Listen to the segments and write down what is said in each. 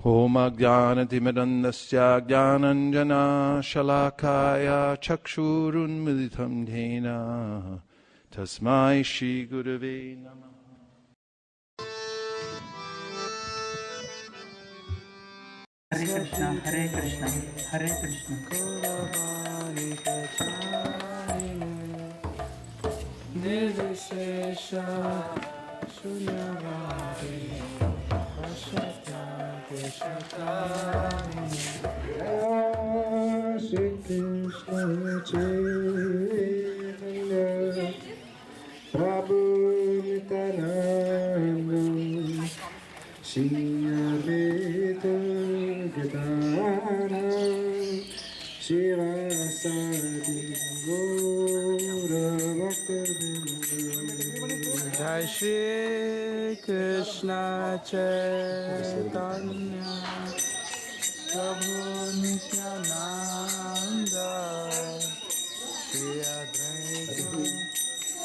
Om Ajnanatimirandasya Jnananjana Shalakaya Chakshurun Militam Dhena Tasmai Shri Gurave Namah. Hare Krishna, Hare Krishna, Hare Krishna. Nirvishesha Shunyavadi Ashata Deshatani Shri Krishna Chaitanya Prabhu Nityananda Shri Advaita Gadadhara Shiva Sadi Gaura Bhakta Jai Shri Krishna Chaitanya Prabhu Nityananda Shri Advaita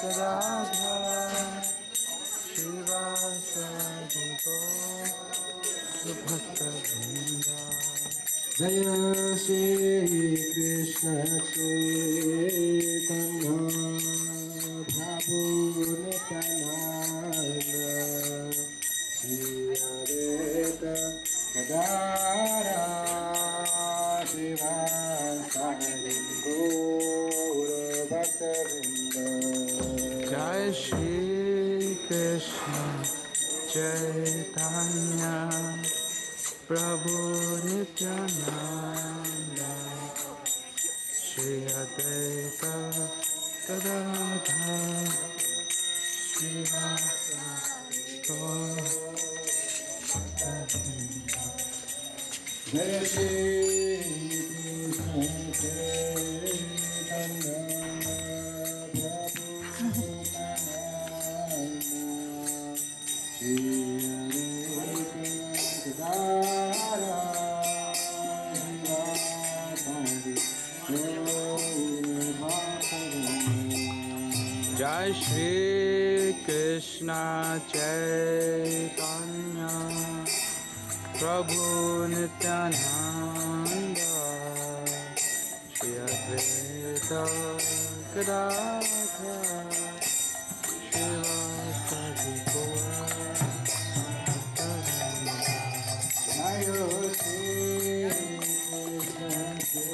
Gadadhara Shiva Sadi Gaura Bhakta Jaya Shri Krishna Chaitanya Prabhu Nityananda Shri Advaita Gadadhara Shiva Sadi Gaura Bhakta Jai Shri Krishna Chaitanya Prabhu Nityananda Shri Advaita Gadadhara Shiva Jai Shri Krishna Chaitanya Prabhu Jai Shri Krishna Chaitanya Prabhu Nityananda Shri Advaita Gadadhara Shiva Sadi Gaura Jai Shri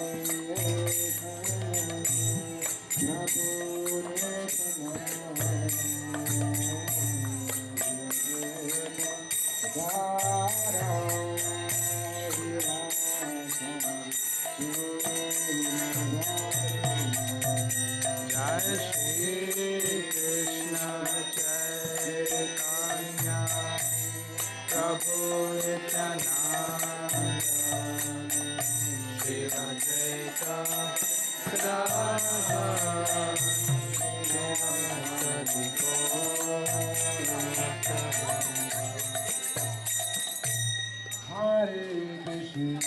Krishna Jai Shri Krishna Chaitanya Prabhu Nityananda Shri Advaita Gadadhara Shiva Sadi Gaura Hare Krishna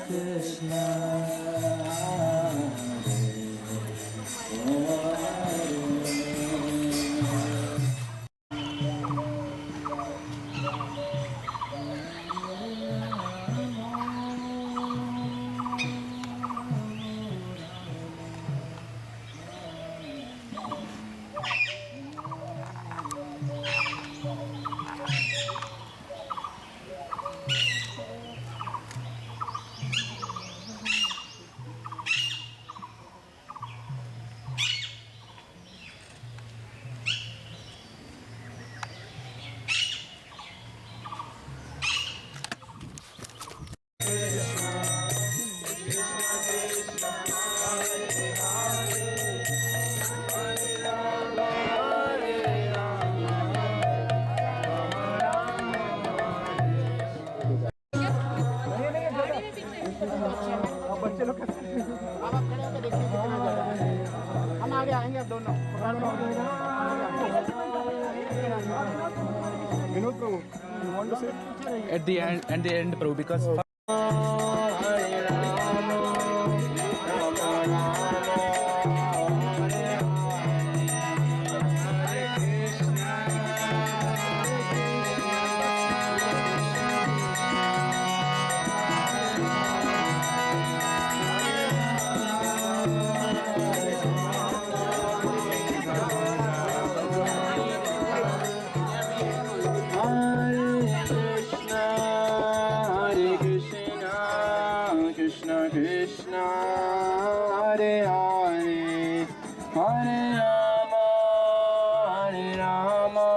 Krishna Vinod Prabhu, you want to say? At the end, Prabhu, because Krishna Krishna, Hare Hare, Hare Rama, Hare Rama,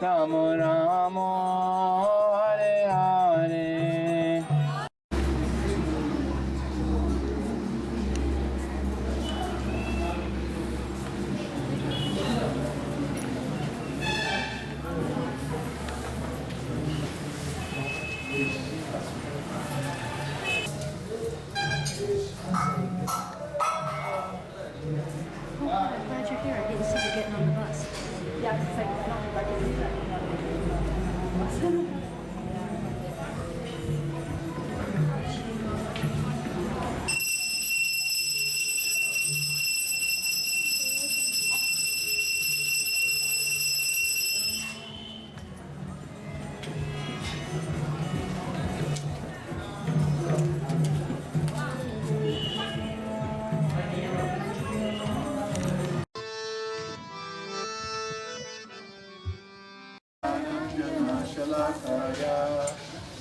Rama Rama, Hare Hare. I'm glad you're here. I didn't see you getting on the bus.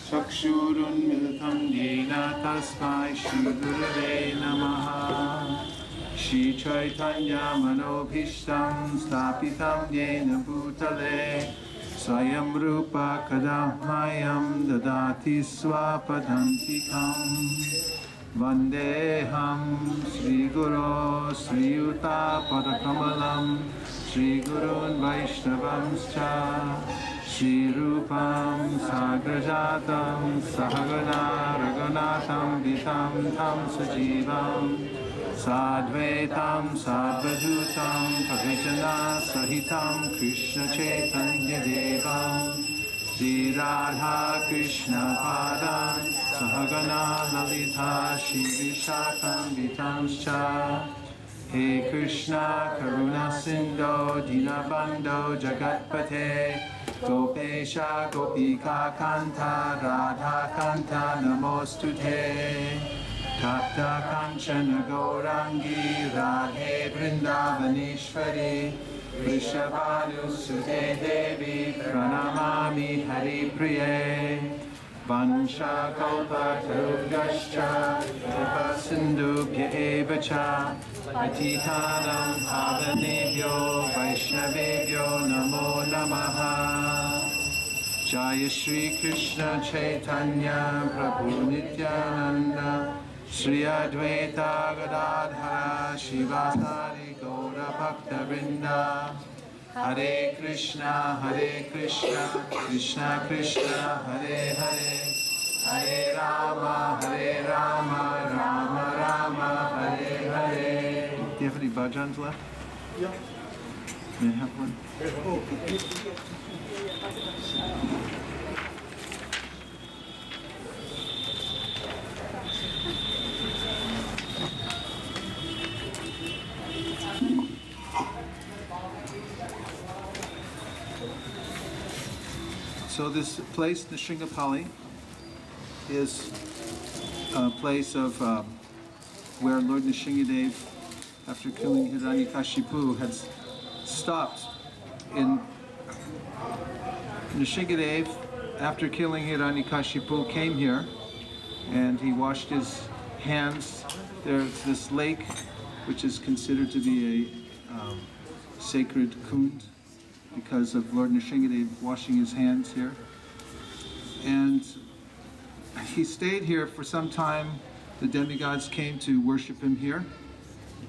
चक्षुरुन्मिलितं येन तस्मै श्रीगुरवे नमः श्रीचैतन्यमनोभीष्टं स्थापितं येन भूतले स्वयं रूपा कदा मह्यं ददाति स्वपदान्तिकम् वन्देऽहं श्रीगुरो श्रीयुतापदकमलं श्रीगुरून् वैष्णवंश्च श्रीरूपं साग्रजातं सहगना रघुनाथं वितं तं सजीवं साद्वैतं सावधूतं प्रभुजनसहितं कृष्णचैतन्यदेवं श्रीराधाकृष्णपादान् सहगना ललिता श्रीविशाखान्वितांश्च हे कृष्णा करुणा सिन्धो दीनबन्धो जगत्पते गोपेशा गोपिका कान्ता राधा कान्ता नमोऽस्तु ते तप्त काञ्चन गौराङ्गी राधे वृन्दावनेश्वरी वृषभानुसुते देवी प्रणमामि हरिप्रिये वंशकल्पतरुभ्यश्च कृपासिन्धुभ्य एव च पतितानां पावनेभ्यो वैष्णवेभ्यो नमो नमः जय श्री कृष्ण चैतन्य प्रभु नित्यानंद श्री अद्वैत गदाधर शिवासादि गौरभक्तवृन्द हरे Krishna Krishna Krishna Hare Hare Hare Ram Ram Ram Hare Hare. Do you have any bhajans left? Yeah. May I have one? So this place, Nishingapali, is a place of where Lord Nrsingadev, after killing Hiranyakashipu, had stopped. In Nrsingadev, after killing Hiranyakashipu, came here and he washed his hands. There's this lake, which is considered to be a sacred kund, because of Lord Nrsingadev washing his hands here. And he stayed here for some time. The demigods came to worship him here.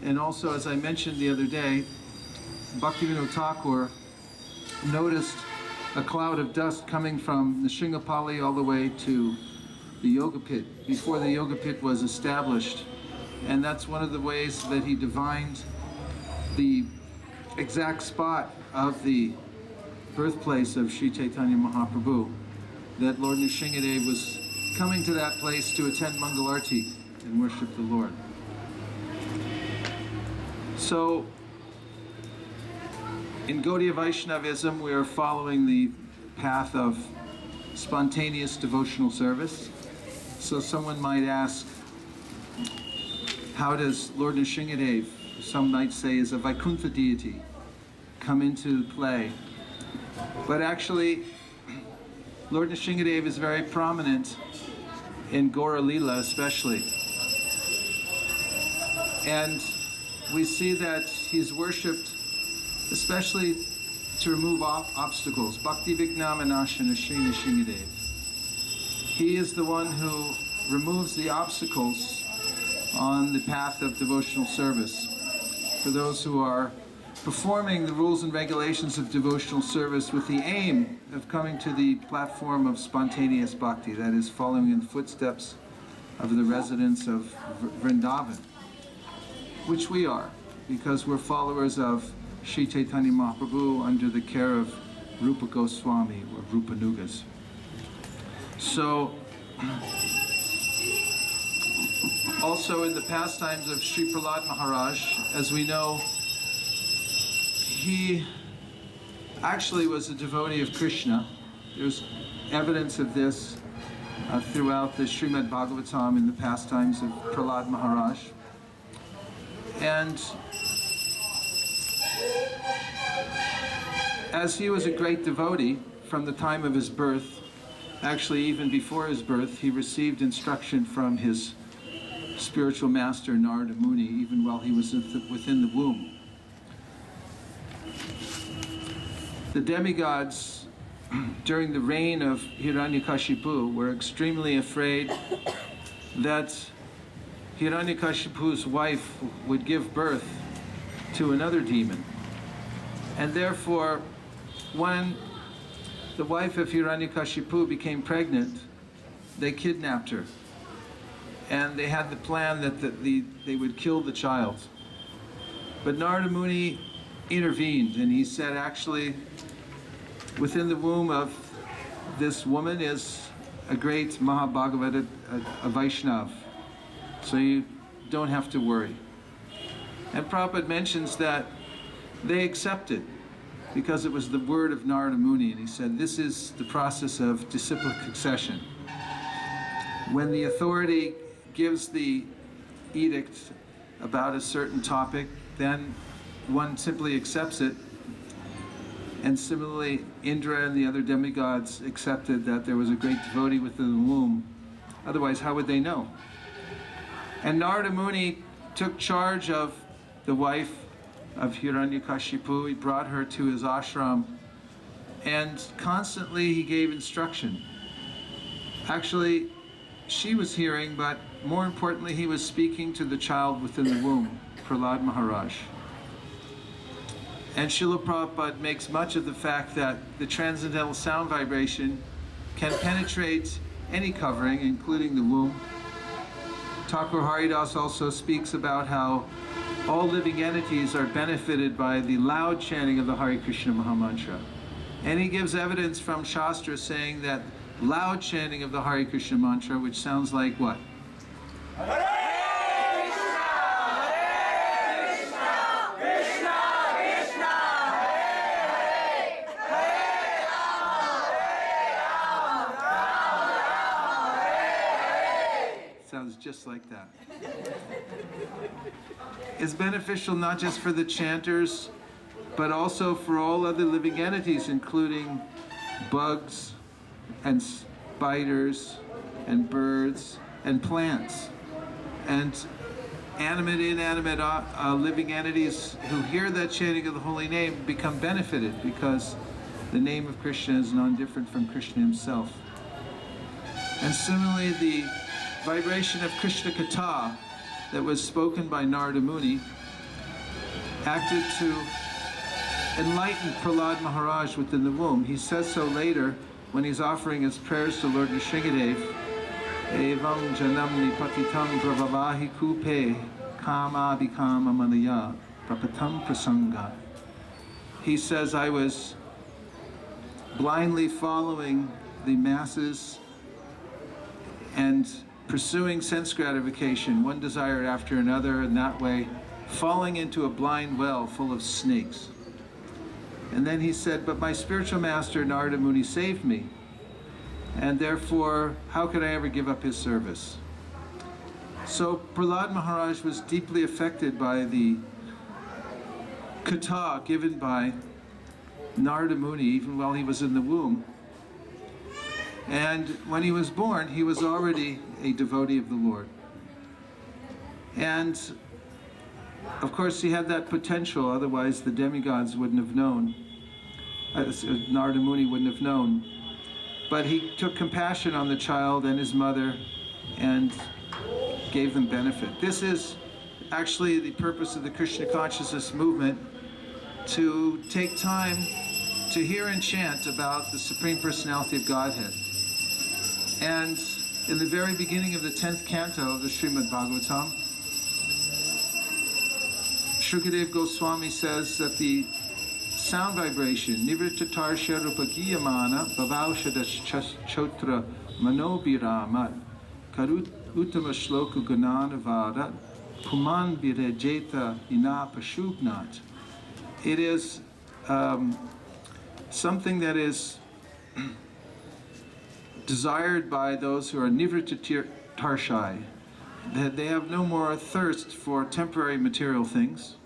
And also, as I mentioned the other day, Bhaktivinoda Thakur noticed a cloud of dust coming from Nrsinghapali all the way to the yoga pit, before the yoga pit was established. And that's one of the ways that he divined the exact spot of the birthplace of Sri Chaitanya Mahaprabhu, that Lord Nrsingadev was coming to that place to attend Mangalarti and worship the Lord. So, in Gaudiya Vaishnavism, we are following the path of spontaneous devotional service. So someone might ask, how does Lord Nrsingadev, some might say is a Vaikuntha deity, come into play? But actually, Lord Nrsingadev is very prominent in Gaura Lila especially. And we see that he's worshipped especially to remove obstacles. Bhakti Vignāmanāśana Sri Nrsingadev. He is the one who removes the obstacles on the path of devotional service for those who are performing the rules and regulations of devotional service with the aim of coming to the platform of spontaneous bhakti, that is, following in the footsteps of the residents of Vrindavan, which we are, because we're followers of Sri Chaitanya Mahaprabhu under the care of Rupa Goswami or Rupa Nugas. So, also in the pastimes of Sri Prahlad Maharaj, as we know, he actually was a devotee of Krishna. There's evidence of this throughout the Srimad Bhagavatam in the pastimes of Prahlad Maharaj. And as he was a great devotee from the time of his birth, actually even before his birth, he received instruction from his spiritual master Narada Muni, even while he was within the womb. The demigods during the reign of Hiranyakashipu were extremely afraid that Hiranyakashipu's wife would give birth to another demon. And therefore, when the wife of Hiranyakashipu became pregnant, they kidnapped her. And they had the plan that they would kill the child. But Narada Muni intervened, and he said, actually, within the womb of this woman is a great Mahabhagavata, a Vaishnav. So you don't have to worry. And Prabhupada mentions that they accepted because it was the word of Narada Muni, and he said, this is the process of disciplic succession. When the authority gives the edict about a certain topic, then one simply accepts it. And similarly, Indra and the other demigods accepted that there was a great devotee within the womb. Otherwise, how would they know? And Narada Muni took charge of the wife of Hiranyakashipu. He brought her to his ashram, and constantly he gave instruction. Actually, she was hearing, but more importantly, he was speaking to the child within the womb, Prahlad Maharaj. And Srila Prabhupada makes much of the fact that the transcendental sound vibration can penetrate any covering, including the womb. Thakur Haridas also speaks about how all living entities are benefited by the loud chanting of the Hare Krishna Mahamantra. And he gives evidence from Shastra saying that loud chanting of the Hare Krishna mantra, which sounds like what? Hare Krishna, Hare Krishna, Krishna Krishna, Hare Hare, Hare Rama, Rama Rama, Hare Hare. Sounds just like that. Is beneficial not just for the chanters, but also for all other living entities, including bugs and spiders and birds and plants and animate, inanimate living entities who hear that chanting of the holy name become benefited, because the name of Krishna is none different from Krishna himself. And similarly, the vibration of Krishna Katha that was spoken by Narada Muni acted to enlighten Prahlad Maharaj within the womb. He says so later when he's offering his prayers to Lord Nrsingadev. Evam janam nipatitam pravavahi kupe kama bikama manaya prapatam prasanga. He says, I was blindly following the masses and pursuing sense gratification, one desire after another, and that way falling into a blind well full of snakes. And then he said, but my spiritual master Narada Muni saved me, and therefore how could I ever give up his service? So Prahlad Maharaj was deeply affected by the katha given by Narada Muni even while he was in the womb. And when he was born, he was already a devotee of the Lord. And of course he had that potential, otherwise the demigods wouldn't have known. Narada Muni wouldn't have known. But he took compassion on the child and his mother and gave them benefit. This is actually the purpose of the Krishna consciousness movement, to take time to hear and chant about the Supreme Personality of Godhead. And in the very beginning of the 10th canto of the Srimad Bhagavatam, Shukadev Goswami says that the sound vibration, Nivrittatarsha Rupagiyamana Bhavaushadash Chotra Manobiramat Karut Uttama Shloku Gananavadat Puman Virejeta Inapashubnat. It is something that is desired by those who are Nivrittatarshai, that they have no more thirst for temporary material things,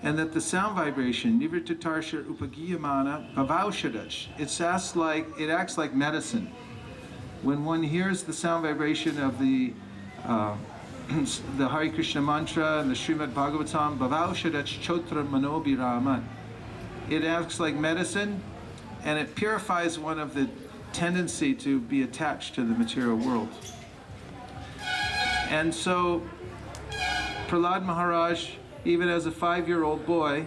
and that the sound vibration, Nivrittatarsha Upagiyamana Bhavaushadash, it acts like medicine. When one hears the sound vibration of the Hare Krishna mantra and the Srimad Bhagavatam, Bhavaushadash Chotra Manobiraman, it acts like medicine, and it purifies one of the tendency to be attached to the material world. And so Prahlad Maharaj, even as a 5-year-old boy,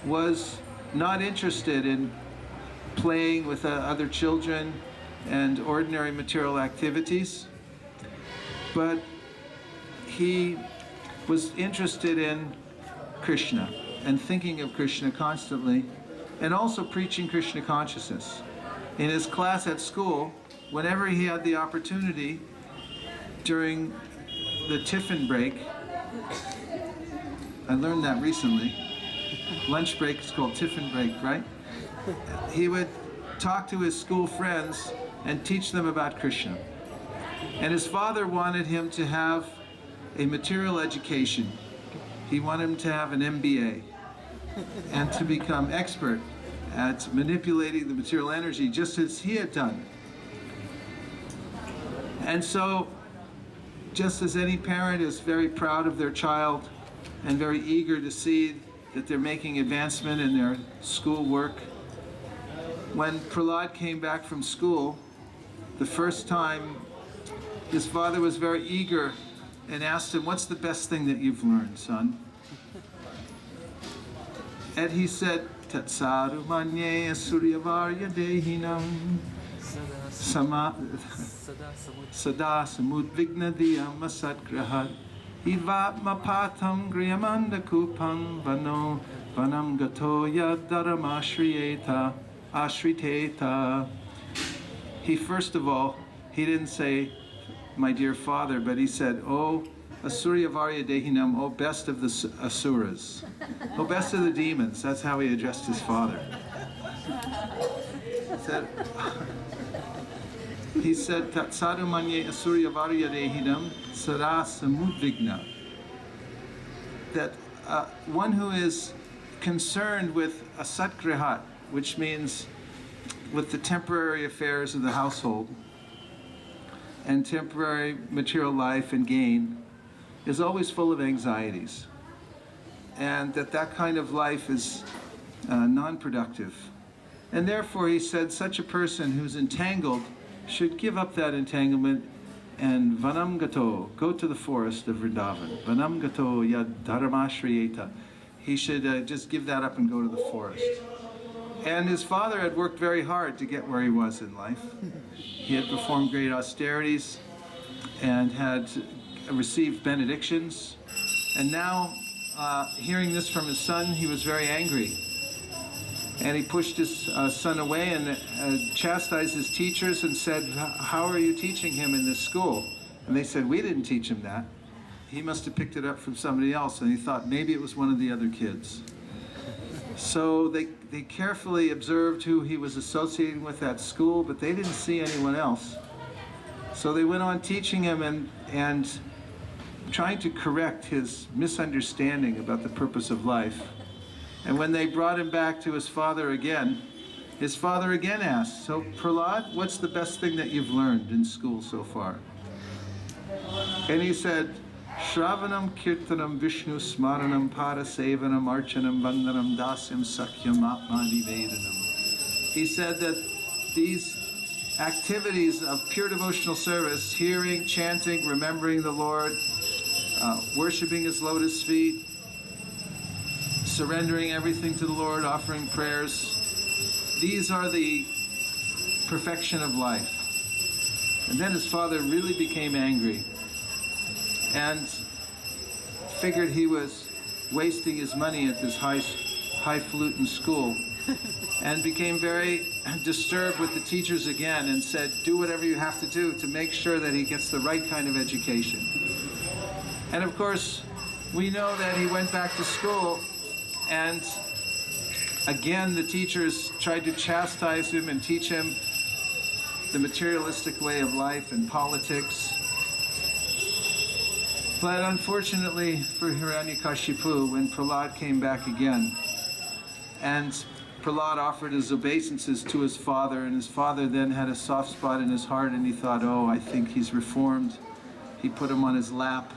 was not interested in playing with other children and ordinary material activities, but he was interested in Krishna and thinking of Krishna constantly, and also preaching Krishna consciousness. In his class at school, whenever he had the opportunity during the tiffin break, I learned that recently, lunch break is called tiffin break, right? He would talk to his school friends and teach them about Krishna. And his father wanted him to have a material education. He wanted him to have an MBA and to become expert at manipulating the material energy just as he had done. And so, just as any parent is very proud of their child and very eager to see that they're making advancement in their school work, when Prahlad came back from school the first time, his father was very eager and asked him, "What's the best thing that you've learned, son?" And he said, "Tatsaru manye suryavarya dehinam sada samudvigna diyam asatgrahat ivatma patam griyamanda kupam vano vanam gatoya dharamashriteta ashriteta." He first of all, he didn't say, "My dear father," but he said, "Oh, Asuryavarya Dehinam, oh best of the Asuras, oh best of the demons." That's how he addressed his father. He said, "Tatsadu manye Asuryavarya Dehinam Sara Samudvigna." That one who is concerned with asatgrihat, which means with the temporary affairs of the household and temporary material life and gain, is always full of anxieties, and that kind of life is non-productive. And therefore, he said, such a person who's entangled should give up that entanglement and vanam gato, go to the forest of Vrindavan. Vanam gato yad dharamashrieta. He should just give that up and go to the forest. And his father had worked very hard to get where he was in life. He had performed great austerities and had received benedictions. And now hearing this from his son, he was very angry. And he pushed his son away and chastised his teachers and said, "How are you teaching him in this school?" And they said, "We didn't teach him that. He must have picked it up from somebody else." And he thought maybe it was one of the other kids. So they carefully observed who he was associating with at school, but they didn't see anyone else. So they went on teaching him and trying to correct his misunderstanding about the purpose of life. And when they brought him back to his father again asked, "So Prahlad, what's the best thing that you've learned in school so far?" And he said, "Shravanam kirtanam Vishnu smaranam parasevanam archanam vandanam dasyam sakyam atmani vedanam." He said that these activities of pure devotional service, hearing, chanting, remembering the Lord, worshiping his lotus feet, surrendering everything to the Lord, offering prayers, these are the perfection of life. And then his father really became angry and figured he was wasting his money at this highfalutin school and became very disturbed with the teachers again and said, "Do whatever you have to do to make sure that he gets the right kind of education." And of course, we know that he went back to school and again the teachers tried to chastise him and teach him the materialistic way of life and politics. But unfortunately for Hiranyakashipu, when Prahlad came back again, and Prahlad offered his obeisances to his father, and his father then had a soft spot in his heart, and he thought, "Oh, I think he's reformed." He put him on his lap,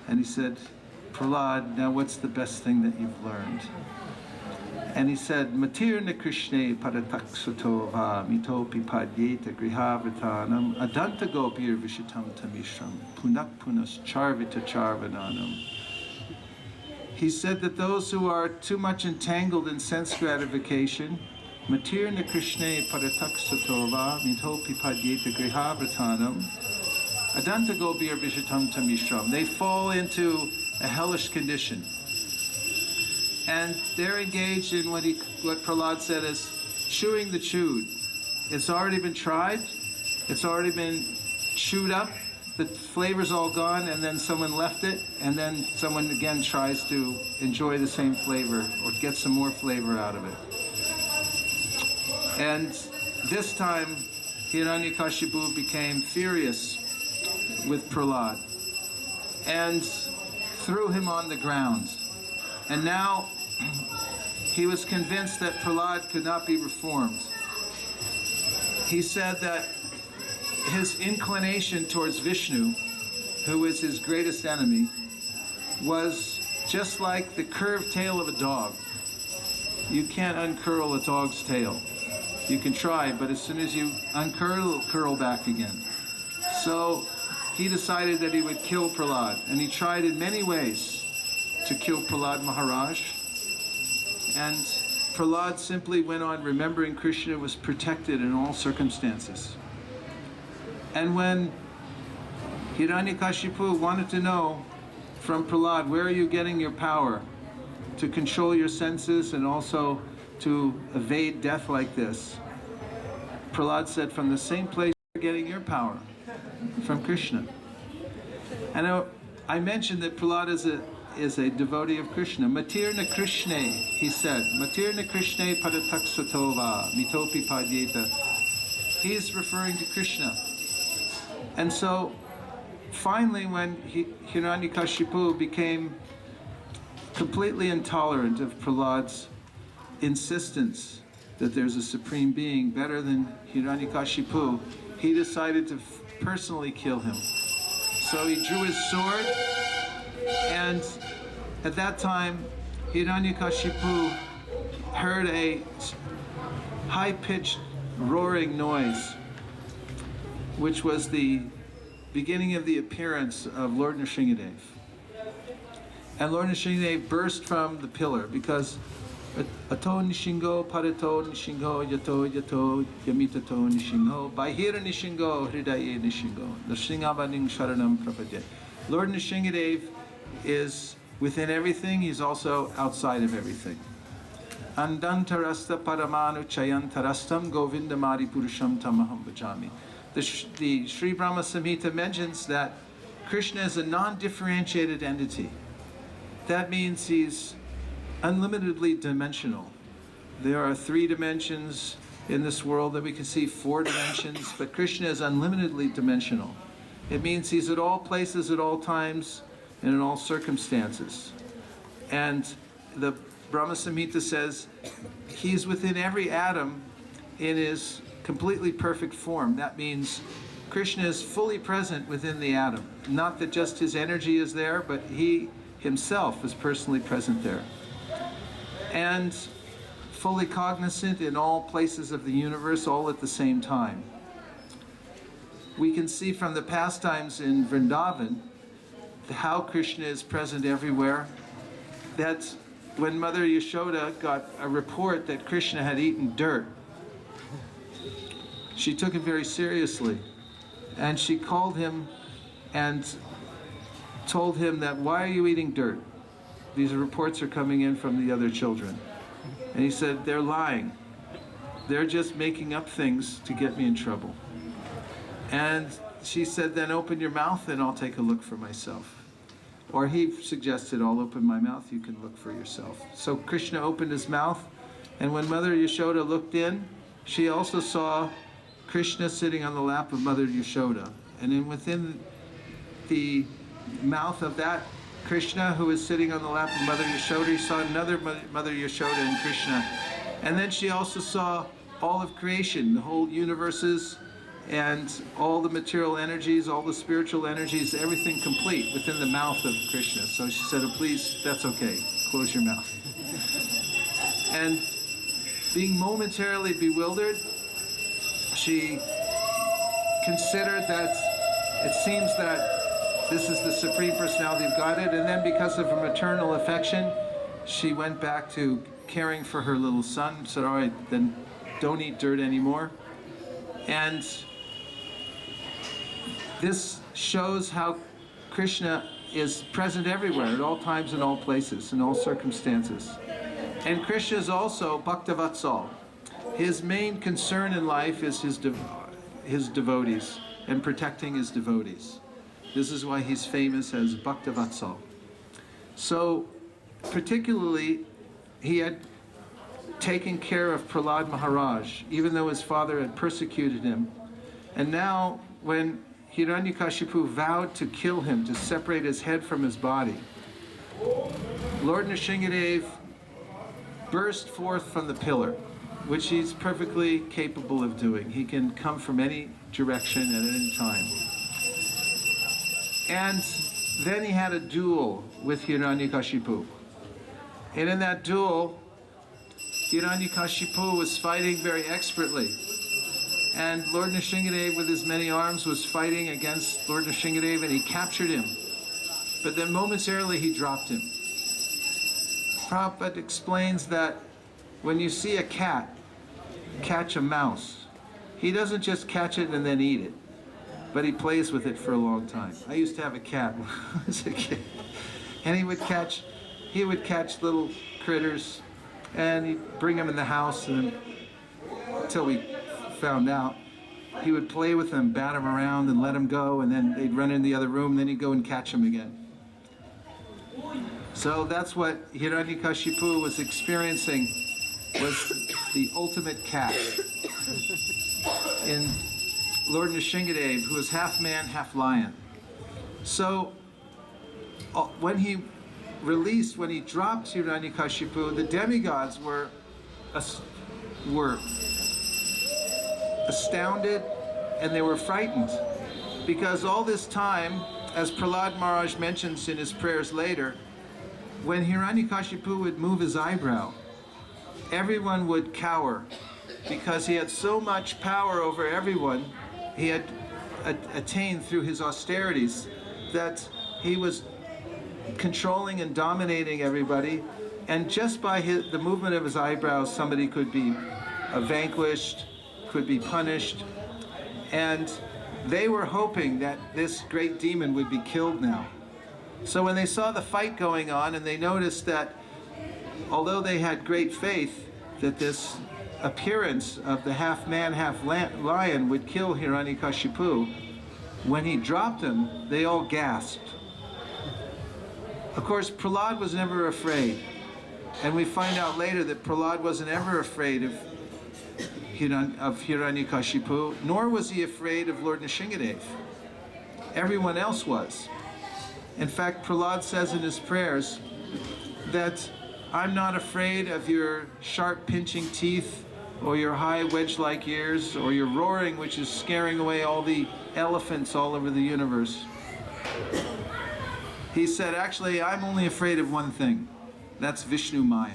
and he said, "Prahlad, now what's the best thing that you've learned?" And he said, "Matirna Krishne parataksutova mitopi padyeta grihavritanam adanta gopir vishitam tamishram punak punas charvita charvananam." He said that those who are too much entangled in sense gratification, Matirna Krishne parataksutova mitopi padyeta grihavritanam adanta gopir vishitam tamishram, they fall into a hellish condition. And they're engaged in what Prahlad said is chewing the chewed. It's already been tried, it's already been chewed up, the flavor's all gone, and then someone left it, and then someone again tries to enjoy the same flavor or get some more flavor out of it. And this time, Hiranyakashipu became furious with Prahlad and threw him on the ground. And now he was convinced that Prahlad could not be reformed. He said that his inclination towards Vishnu, who is his greatest enemy, was just like the curved tail of a dog. You can't uncurl a dog's tail. You can try, but as soon as you uncurl, it'll curl back again. So he decided that he would kill Prahlad, and he tried in many ways to kill Prahlad Maharaj. And Prahlad simply went on remembering Krishna, was protected in all circumstances. And when Hiranyakashipu wanted to know from Prahlad, where are you getting your power to control your senses and also to evade death like this? Prahlad said, from the same place you're getting your power, from Krishna. And I mentioned that Prahlad is a devotee of Krishna. Matirna Krishne, he said. Matirna Krishne padataksutova mitopi padyeta. He's referring to Krishna. And so, finally, when Hiranyakashipu became completely intolerant of Prahlad's insistence that there's a supreme being better than Hiranyakashipu, he decided to personally kill him. So he drew his sword, and at that time, Hiranyakashipu heard a high-pitched roaring noise, which was the beginning of the appearance of Lord Nrsingadev. And Lord Nrsingadev burst from the pillar because Ato Nishingo, Parato Nishingo, Yato Yato, Yamitato Nishingo, Bahira Nishingo, Hridaye Nishingo, Nrsingabaning Sharanam Prapadye. Lord Nrsingadev is within everything, he's also outside of everything. Andantarasta paramanu chayantarastam govindamari purusham tamaham bhajami. The Sri Brahma Samhita mentions that Krishna is a non-differentiated entity. That means he's unlimitedly dimensional. There are 3 dimensions in this world that we can see, 4 dimensions, but Krishna is unlimitedly dimensional. It means he's at all places, at all times, and in all circumstances. And the Brahma Samhita says he's within every atom in his completely perfect form. That means Krishna is fully present within the atom. Not that just his energy is there, but he himself is personally present there. And fully cognizant in all places of the universe, all at the same time. We can see from the pastimes in Vrindavan how Krishna is present everywhere. That when Mother Yashoda got a report that Krishna had eaten dirt, she took it very seriously. And she called him and told him that, why are you eating dirt? These reports are coming in from the other children. And he said, they're lying. They're just making up things to get me in trouble. And she said, then open your mouth and I'll take a look for myself. Or he suggested, I'll open my mouth, you can look for yourself. So Krishna opened his mouth, and when Mother Yashoda looked in, she also saw Krishna sitting on the lap of Mother Yashoda. And then within the mouth of that Krishna, who is sitting on the lap of Mother Yashoda, she saw another Mother Yashoda and Krishna. And then she also saw all of creation, the whole universes, and all the material energies, all the spiritual energies, everything complete within the mouth of Krishna. So she said, oh, please, that's okay, close your mouth. And being momentarily bewildered, she considered that it seems that this is the Supreme Personality of Godhead, and then because of her maternal affection, she went back to caring for her little son, said, all right, then don't eat dirt anymore. And this shows how Krishna is present everywhere, at all times and all places, in all circumstances. And Krishna is also Bhaktavatsal. His main concern in life is his devotees and protecting his devotees. This is why he's famous as Bhaktavatsal. So, particularly, he had taken care of Prahlad Maharaj, even though his father had persecuted him. And now, when Hiranyakashipu vowed to kill him, to separate his head from his body, Lord Nrsingadev burst forth from the pillar, which he's perfectly capable of doing. He can come from any direction at any time. And then he had a duel with Hiranyakashipu. And in that duel, Hiranyakashipu was fighting very expertly. And Lord Nrsingadev, with his many arms, was fighting against Lord Nrsingadev, and he captured him. But then momentarily he dropped him. Prabhupada explains that when you see a cat catch a mouse, he doesn't just catch it and then eat it, but he plays with it for a long time. I used to have a cat when I was a kid, and he would catch little critters, and he'd bring them in the house, and until we found out, he would play with them, bat them around, and let them go, and then they'd run in the other room, and then he'd go and catch them again. So that's what Hiranyakashipu was experiencing, was the ultimate cat in Lord Nrsingadev, who was half man, half lion. So when he dropped Hiranyakashipu, the demigods were astounded, and they were frightened, because all this time, as Prahlad Maharaj mentions in his prayers later, when Hiranyakashipu would move his eyebrow, everyone would cower, because he had so much power over everyone. He had attained through his austerities that he was controlling and dominating everybody, and just by the movement of his eyebrows, somebody could be vanquished, could be punished. And they were hoping that this great demon would be killed now. So when they saw the fight going on and they noticed that although they had great faith that this appearance of the half man, half lion would kill Hiranyakashipu, when he dropped him, they all gasped. Of course, Prahlad was never afraid. And we find out later that Prahlad wasn't ever afraid of Hiranyakashipu, nor was he afraid of Lord Nrsingadev. Everyone else was. In fact, Prahlad says in his prayers that I'm not afraid of your sharp pinching teeth or your high wedge-like ears or your roaring, which is scaring away all the elephants all over the universe. He said, actually, I'm only afraid of one thing. That's Vishnu Maya.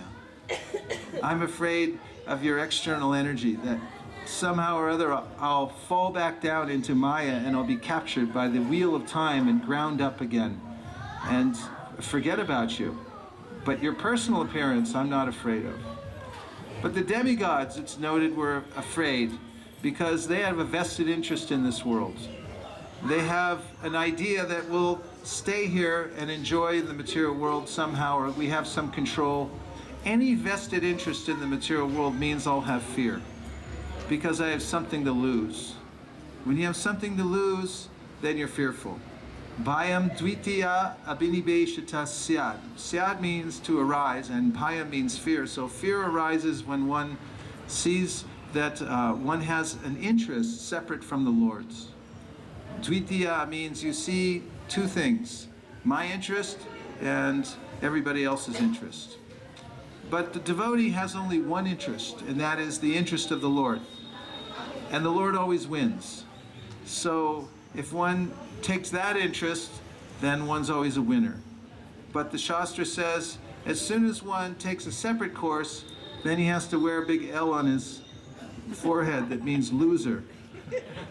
I'm afraid of your external energy, that somehow or other I'll fall back down into Maya and I'll be captured by the wheel of time and ground up again and forget about you. But your personal appearance, I'm not afraid of. But the demigods, it's noted, were afraid because they have a vested interest in this world. They have an idea that we'll stay here and enjoy the material world somehow, or we have some control. Any vested interest in the material world means I'll have fear because I have something to lose. When you have something to lose, then you're fearful. Bhayam dvitiya abhinibeshita syad. Syad means to arise, and bhayam means fear. So fear arises when one sees that one has an interest separate from the Lord's. Dvitiya means you see two things, my interest and everybody else's interest. But the devotee has only one interest, and that is the interest of the Lord. And the Lord always wins. So if one takes that interest, then one's always a winner. But the Shastra says, as soon as one takes a separate course, then he has to wear a big L on his forehead that means loser.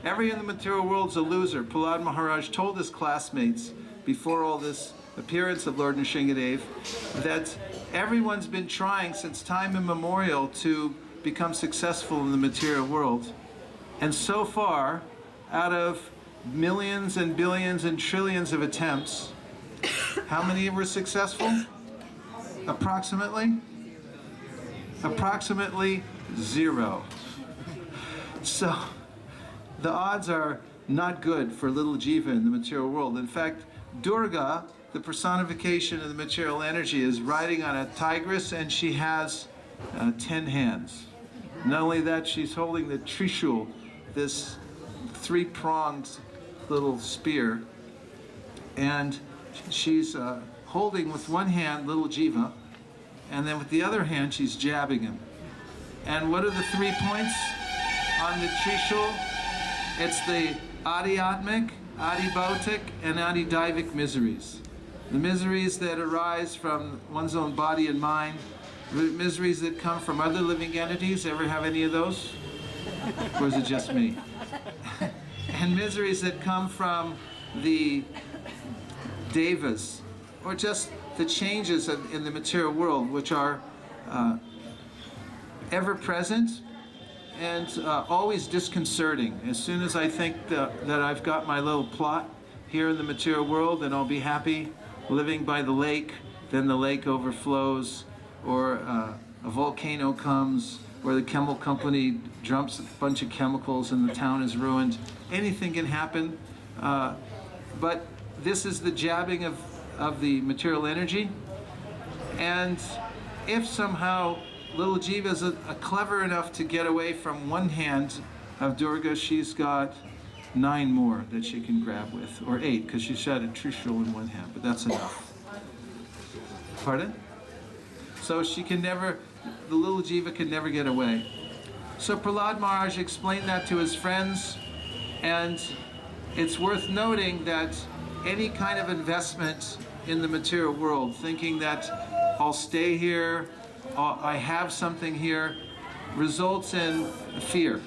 Everyone in the material world's a loser. Prahlad Maharaj told his classmates before all this appearance of Lord Nrsingadev that everyone's been trying since time immemorial to become successful in the material world. And so far, out of millions and billions and trillions of attempts, how many were successful? Approximately? Approximately 0. So the odds are not good for little jiva in the material world. In fact, Durga, the personification of the material energy, is riding on a tigress, and she has 10 hands. Not only that, she's holding the trishul, this 3-pronged little spear, and she's holding with one hand little jiva, and then with the other hand she's jabbing him. And what are the 3 points on the trishul? It's the Adhyatmic, Adhibautic, and Adhidaivik miseries. The miseries that arise from one's own body and mind, the miseries that come from other living entities. Ever have any of those? Or is it just me? And miseries that come from the devas, or just the changes in the material world, which are ever present and always disconcerting. As soon as I think that I've got my little plot here in the material world and I'll be happy living by the lake, then the lake overflows, or a volcano comes, or the chemical company dumps a bunch of chemicals and the town is ruined. Anything can happen, but this is the jabbing of the material energy. And if somehow little jiva is clever enough to get away from one hand of Durga, she's got 9 more that she can grab with, or 8, because she's had a trishul in one hand, but that's enough. Pardon? So she can never, the little jiva can never get away. So Prahlad Maharaj explained that to his friends, and it's worth noting that any kind of investment in the material world, thinking that I'll stay here, I have something here, results in fear.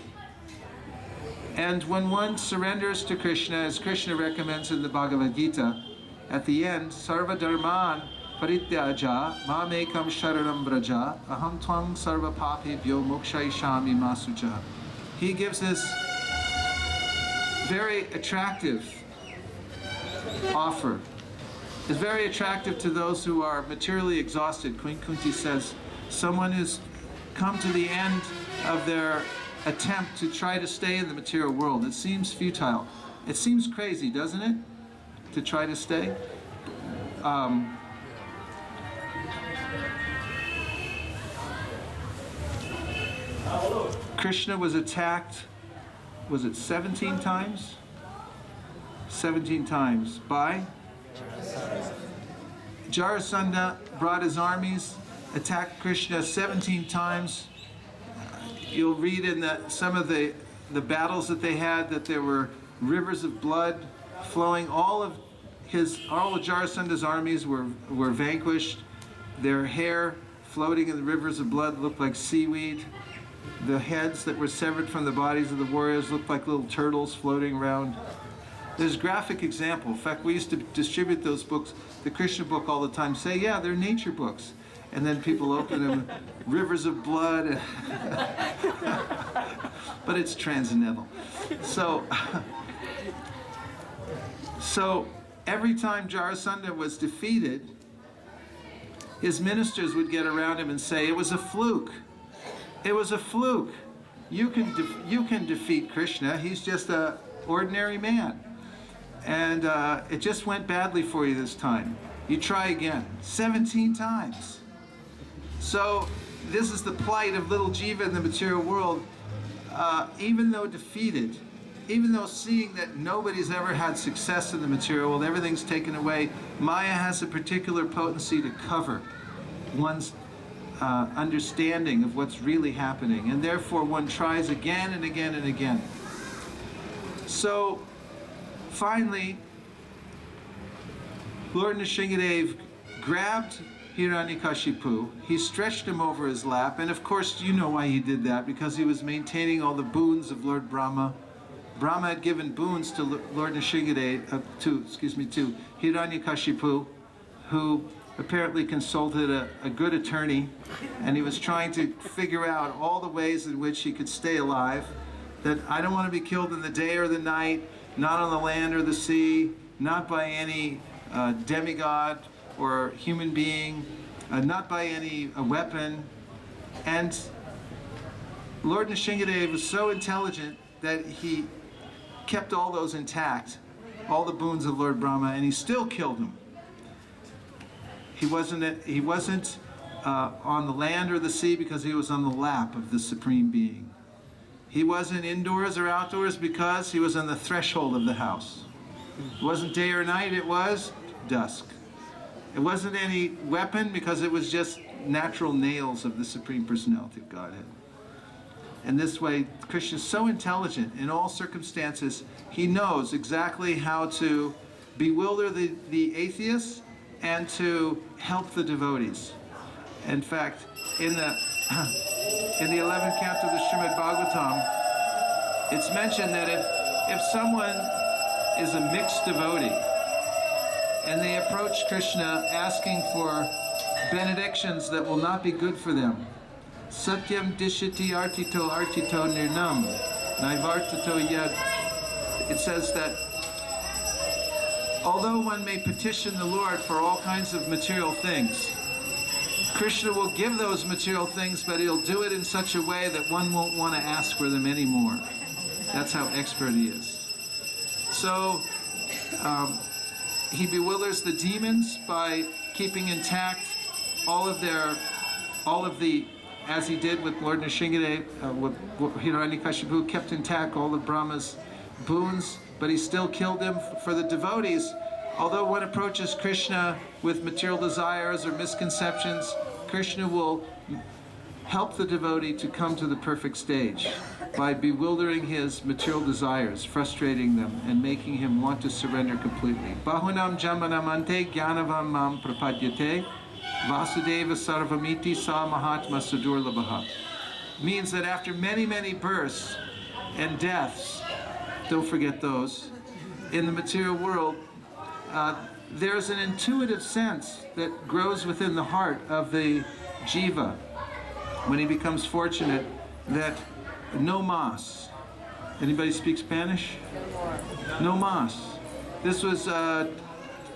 And when one surrenders to Krishna, as Krishna recommends in the Bhagavad Gita, at the end, Sarva Dharman Parityaja Mamekam Sharanam Braja Aham Twam Sarva Papebhyo Mokshayishami Masuja. He gives this very attractive offer is very attractive to those who are materially exhausted. Queen Kunti says, someone who's come to the end of their attempt to try to stay in the material world. It seems futile. It seems crazy, doesn't it? To try to stay. Krishna was attacked, was it 17 times? 17 times by Jarasandha. Brought his armies, attacked Krishna 17 times. You'll read in some of the battles that they had that there were rivers of blood flowing. All of Jarasandha's armies were vanquished. Their hair floating in the rivers of blood looked like seaweed. The heads that were severed from the bodies of the warriors looked like little turtles floating around. There's a graphic example. In fact, we used to distribute those books, the Krishna book, all the time. Say, yeah, they're nature books. And then people open them, rivers of blood. But it's transcendental. So every time Jarasandha was defeated, his ministers would get around him and say, it was a fluke. It was a fluke. You can defeat Krishna. He's just an ordinary man. And it just went badly for you this time. You try again. 17 times. So this is the plight of little jiva in the material world. Even though defeated, even though seeing that nobody's ever had success in the material world, everything's taken away, Maya has a particular potency to cover one's understanding of what's really happening, and therefore one tries again and again and again. So finally, Lord Nrsingadev grabbed Hiranyakashipu, he stretched him over his lap, and of course you know why he did that, because he was maintaining all the boons of Lord Brahma. Brahma had given boons to Lord Nrsingadev, to Hiranyakashipu, who apparently consulted a good attorney, and he was trying to figure out all the ways in which he could stay alive. That I don't want to be killed in the day or the night, not on the land or the sea, not by any demigod or human being, not by any weapon. And Lord Nrsingadev was so intelligent that he kept all those intact, all the boons of Lord Brahma, and he still killed him. He wasn't on the land or the sea because he was on the lap of the Supreme Being. He wasn't indoors or outdoors because he was on the threshold of the house. It wasn't day or night, it was dusk. It wasn't any weapon because it was just natural nails of the Supreme Personality of Godhead. And this way, Krishna is so intelligent in all circumstances, he knows exactly how to bewilder the atheists and to help the devotees. In fact, in the 11th canto of the Srimad Bhagavatam, it's mentioned that if someone is a mixed devotee and they approach Krishna asking for benedictions that will not be good for them, Satyam dishiti artito nirnam naivartato yad, it says that although one may petition the Lord for all kinds of material things, Krishna will give those material things, but he'll do it in such a way that one won't want to ask for them anymore. That's how expert he is. So he bewilders the demons by keeping intact all of the, as he did with Lord Nrsingadev, Hiranyakashipu kept intact all of Brahma's boons, but he still killed them. For the devotees, although one approaches Krishna with material desires or misconceptions, Krishna will help the devotee to come to the perfect stage by bewildering his material desires, frustrating them, and making him want to surrender completely. Bahunam jamanamante gyanavam mam prapadyate vasudeva sarvamiti sa mahatma sudurlabhaha. Means that after many, many births and deaths, don't forget those, in the material world, there's an intuitive sense that grows within the heart of the jiva when he becomes fortunate that no mas. Anybody speak Spanish? No mas. This was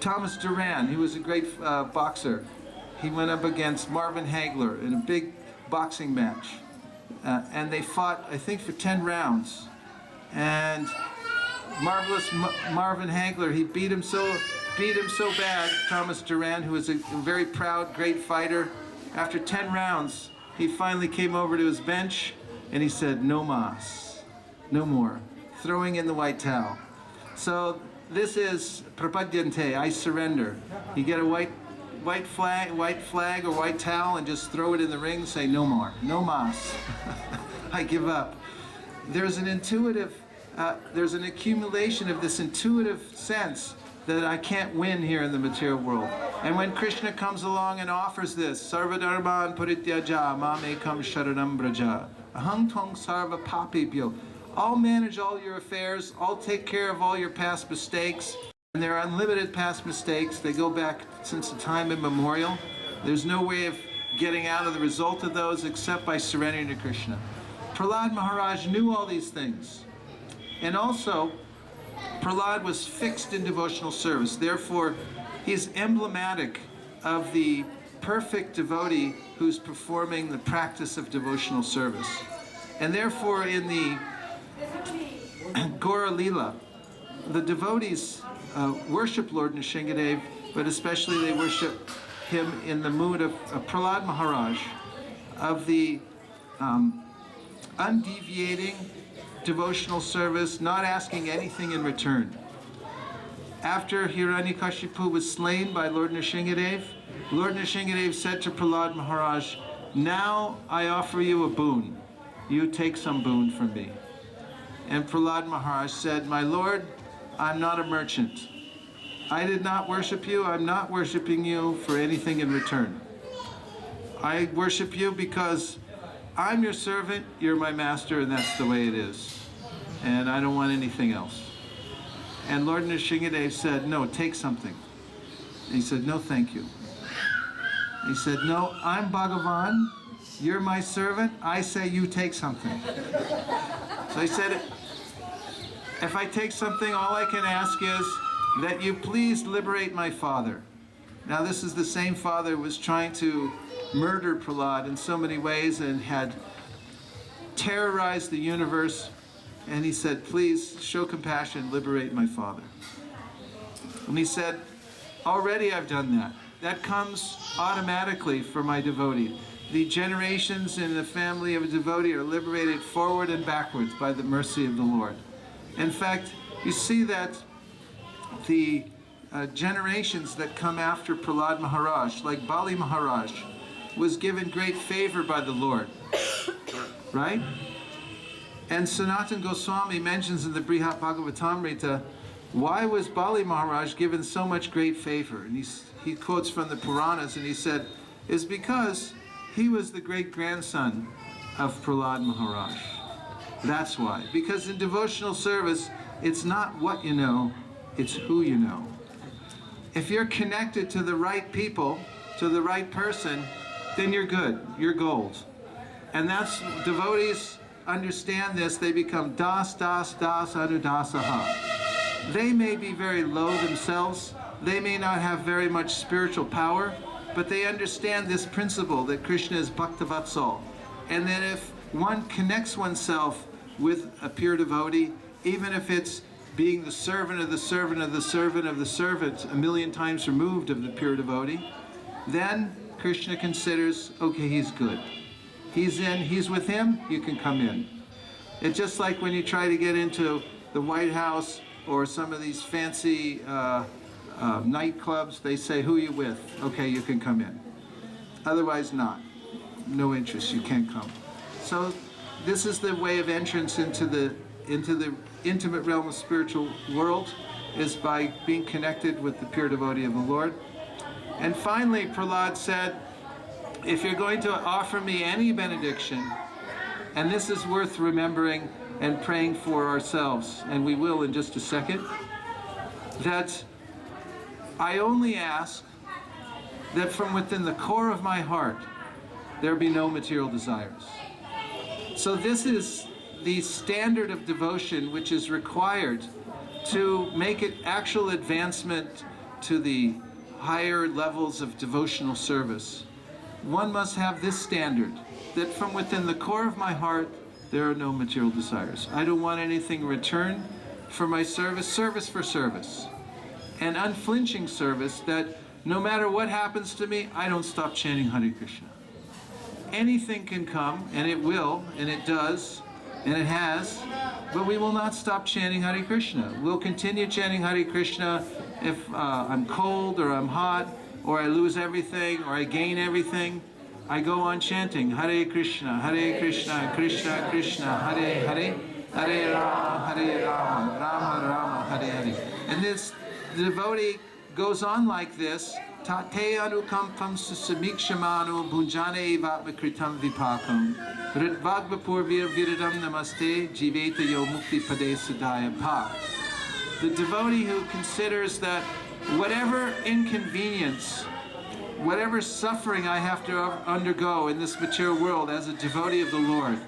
Thomas Duran, he was a great boxer. He went up against Marvin Hagler in a big boxing match. And they fought, I think, for 10 rounds. And marvelous Marvin Hagler, he beat him so bad, Thomas Duran, who was a very proud, great fighter. After 10 rounds, he finally came over to his bench and he said, "No mas, no more," throwing in the white towel. So this is prapadyante, I surrender. You get a white flag or white towel and just throw it in the ring and say, "No more, no mas." I give up. There's an intuitive, there's an accumulation of this intuitive sense that I can't win here in the material world. And when Krishna comes along and offers this, Sarvadharman Parityaja Mamekam Sharanam Braja, Aham Tvang Sarva Papibhyo, I'll manage all your affairs, I'll take care of all your past mistakes. And there are unlimited past mistakes. They go back since the time immemorial. There's no way of getting out of the result of those except by surrendering to Krishna. Prahlad Maharaj knew all these things. And also, Prahlad was fixed in devotional service. Therefore, he's emblematic of the perfect devotee who's performing the practice of devotional service. And therefore, in the Gaura Lila, the devotees worship Lord Nrsingadev, but especially they worship him in the mood of Prahlad Maharaj, of the undeviating devotional service, not asking anything in return. After Hiranyakashipu was slain by Lord Nrsingadev, Lord Nrsingadev said to Prahlad Maharaj, "Now I offer you a boon. You take some boon from me." And Prahlad Maharaj said, "My Lord, I'm not a merchant. I did not worship you. I'm not worshiping you for anything in return. I worship you because I'm your servant, you're my master, and that's the way it is. And I don't want anything else." And Lord Nrsingadev said, "No, take something." And he said, "No, thank you." He said, "No, I'm Bhagavan, you're my servant, I say you take something." So he said, "If I take something, all I can ask is that you please liberate my father." Now this is the same father who was trying to murder Prahlad in so many ways and had terrorized the universe. And he said, "Please show compassion, liberate my father." And he said, "Already I've done that. That comes automatically for my devotee. The generations in the family of a devotee are liberated forward and backwards by the mercy of the Lord." In fact, you see that the generations that come after Prahlad Maharaj, like Bali Maharaj, was given great favor by the Lord, right? And Sanatana Goswami mentions in the Brihat Bhagavatamrita, why was Bali Maharaj given so much great favor? And he quotes from the Puranas, and he said, it's because he was the great-grandson of Prahlad Maharaj. That's why. Because in devotional service, it's not what you know, it's who you know. If you're connected to the right people, to the right person, then you're good, you're gold. And that's, devotees understand this, they become das, das, das, anudasaha. They may be very low themselves, they may not have very much spiritual power, but they understand this principle that Krishna is Bhaktavatsal. And that if one connects oneself with a pure devotee, even if it's being the servant of the servant of the servant of the servant, a million times removed of the pure devotee, then Krishna considers, okay, he's good. He's in, he's with him, you can come in. It's just like when you try to get into the White House or some of these fancy nightclubs, they say, who are you with? Okay, you can come in. Otherwise not. No interest, you can't come. So this is the way of entrance into the intimate realm of spiritual world, is by being connected with the pure devotee of the Lord. And finally, Prahlad said, if you're going to offer me any benediction, and this is worth remembering and praying for ourselves, and we will in just a second, that I only ask that from within the core of my heart, there be no material desires. So this is the standard of devotion which is required to make it actual advancement to the higher levels of devotional service, one must have this standard, that from within the core of my heart, there are no material desires. I don't want anything in return for my service, service for service. And unflinching service that no matter what happens to me, I don't stop chanting Hare Krishna. Anything can come, and it will, and it does, and it has, but we will not stop chanting Hare Krishna. We'll continue chanting Hare Krishna if I'm cold, or I'm hot, or I lose everything, or I gain everything. I go on chanting Hare Krishna, Krishna Krishna, Hare Hare, Hare Rama, Rama Rama, Hare Hare. And this, the devotee goes on like this, Tate anukampam susamikshamano bhunjane vatmakritam vipakam Ritvagvapur viridam namaste jiveta yo mukti pade sadaya pa. The devotee who considers that whatever inconvenience, whatever suffering I have to undergo in this material world as a devotee of the Lord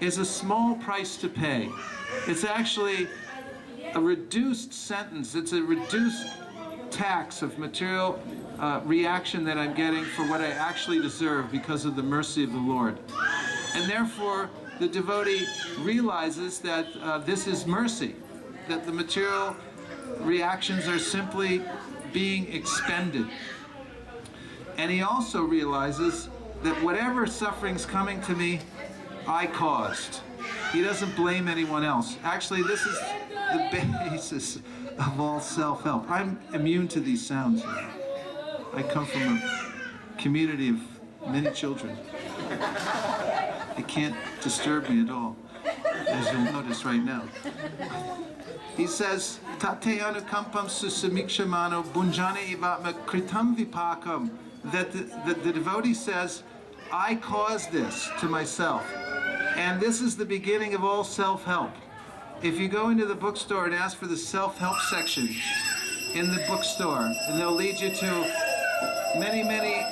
is a small price to pay. It's actually a reduced sentence. It's a reduced tax of material reaction that I'm getting for what I actually deserve because of the mercy of the Lord. And therefore, the devotee realizes that this is mercy, that the material reactions are simply being expended. And he also realizes that whatever suffering's coming to me, I caused. He doesn't blame anyone else. Actually, this is the basis of all self-help. I'm immune to these sounds. I come from a community of many children. It can't disturb me at all, as you'll notice right now. He says, Tate anukampam susamikshamano bunjane ivatma kritam vipakam, that the devotee says, I caused this to myself. And this is the beginning of all self-help. If you go into the bookstore and ask for the self-help section in the bookstore, and they'll lead you to many, many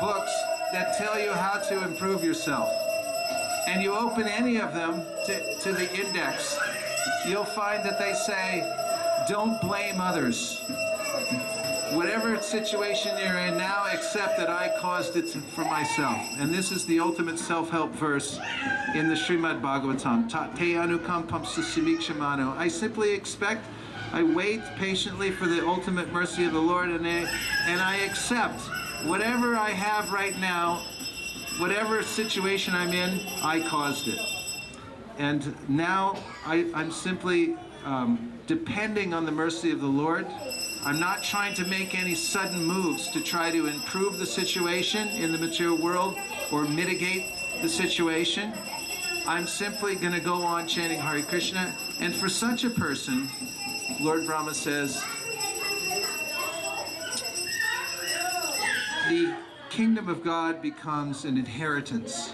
books that tell you how to improve yourself. And you open any of them to the index, you'll find that they say, don't blame others. Whatever situation you're in now, accept that I caused it for myself. And this is the ultimate self-help verse in the Srimad Bhagavatam. Tate anukampam susamikshamano. I simply expect, I wait patiently for the ultimate mercy of the Lord, and I accept whatever I have right now, whatever situation I'm in, I caused it. And now I'm simply depending on the mercy of the Lord. I'm not trying to make any sudden moves to try to improve the situation in the material world or mitigate the situation. I'm simply going to go on chanting Hare Krishna. And for such a person, Lord Brahma says, the kingdom of God becomes an inheritance.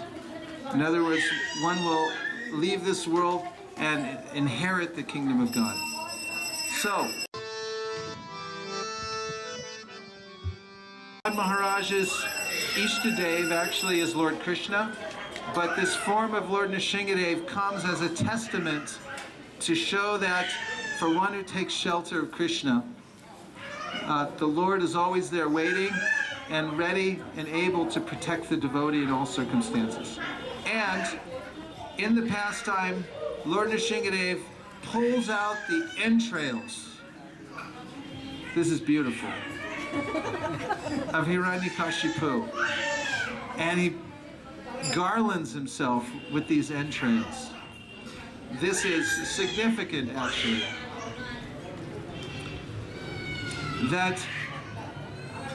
In other words, one will leave this world and inherit the kingdom of God. So, Maharaj's Ishtadev actually is Lord Krishna, but this form of Lord Nrsingadev comes as a testament to show that for one who takes shelter of Krishna, the Lord is always there waiting and ready and able to protect the devotee in all circumstances. And in the pastime, Lord Nrsingadev pulls out the entrails. This is beautiful. Of Hiranyakashipu, and he garlands himself with these entrails. This is significant, actually, that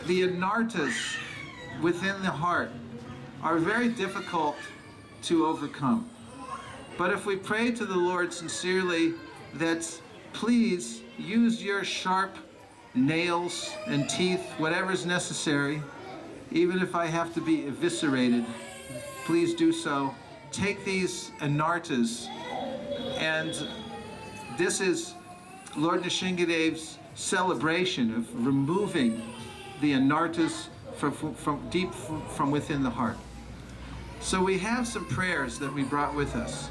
the anartas within the heart are very difficult to overcome. But if we pray to the Lord sincerely that please use your sharp nails and teeth, whatever's necessary, even if I have to be eviscerated, please do so. Take these anartas, and this is Lord Nrsingadev's celebration of removing the anartas from deep from within the heart. So we have some prayers that we brought with us,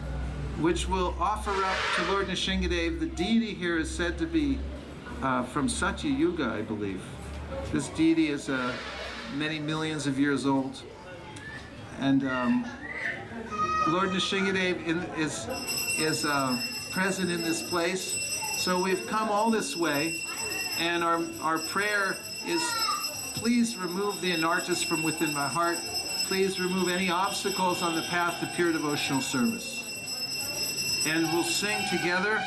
which will offer up to Lord Nrsingadev. The deity here is said to be from Satya Yuga, I believe. This deity is many millions of years old. And Lord Nrsingadev is present in this place. So we've come all this way, and our prayer is, please remove the anartas from within my heart. Please remove any obstacles on the path to pure devotional service. And we'll sing together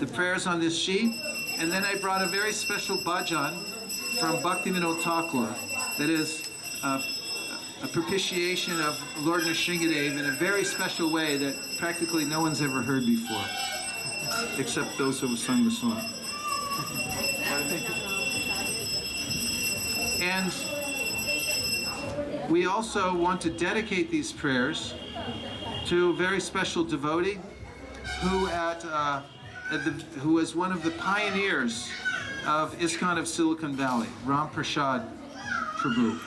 the prayers on this sheet. And then I brought a very special bhajan from Bhaktivinoda Thakur that is a propitiation of Lord Nrsingadev in a very special way that practically no one's ever heard before, except those who have sung the song. And we also want to dedicate these prayers to a very special devotee who is one of the pioneers of ISKCON of Silicon Valley, Ram Prasad Prabhu.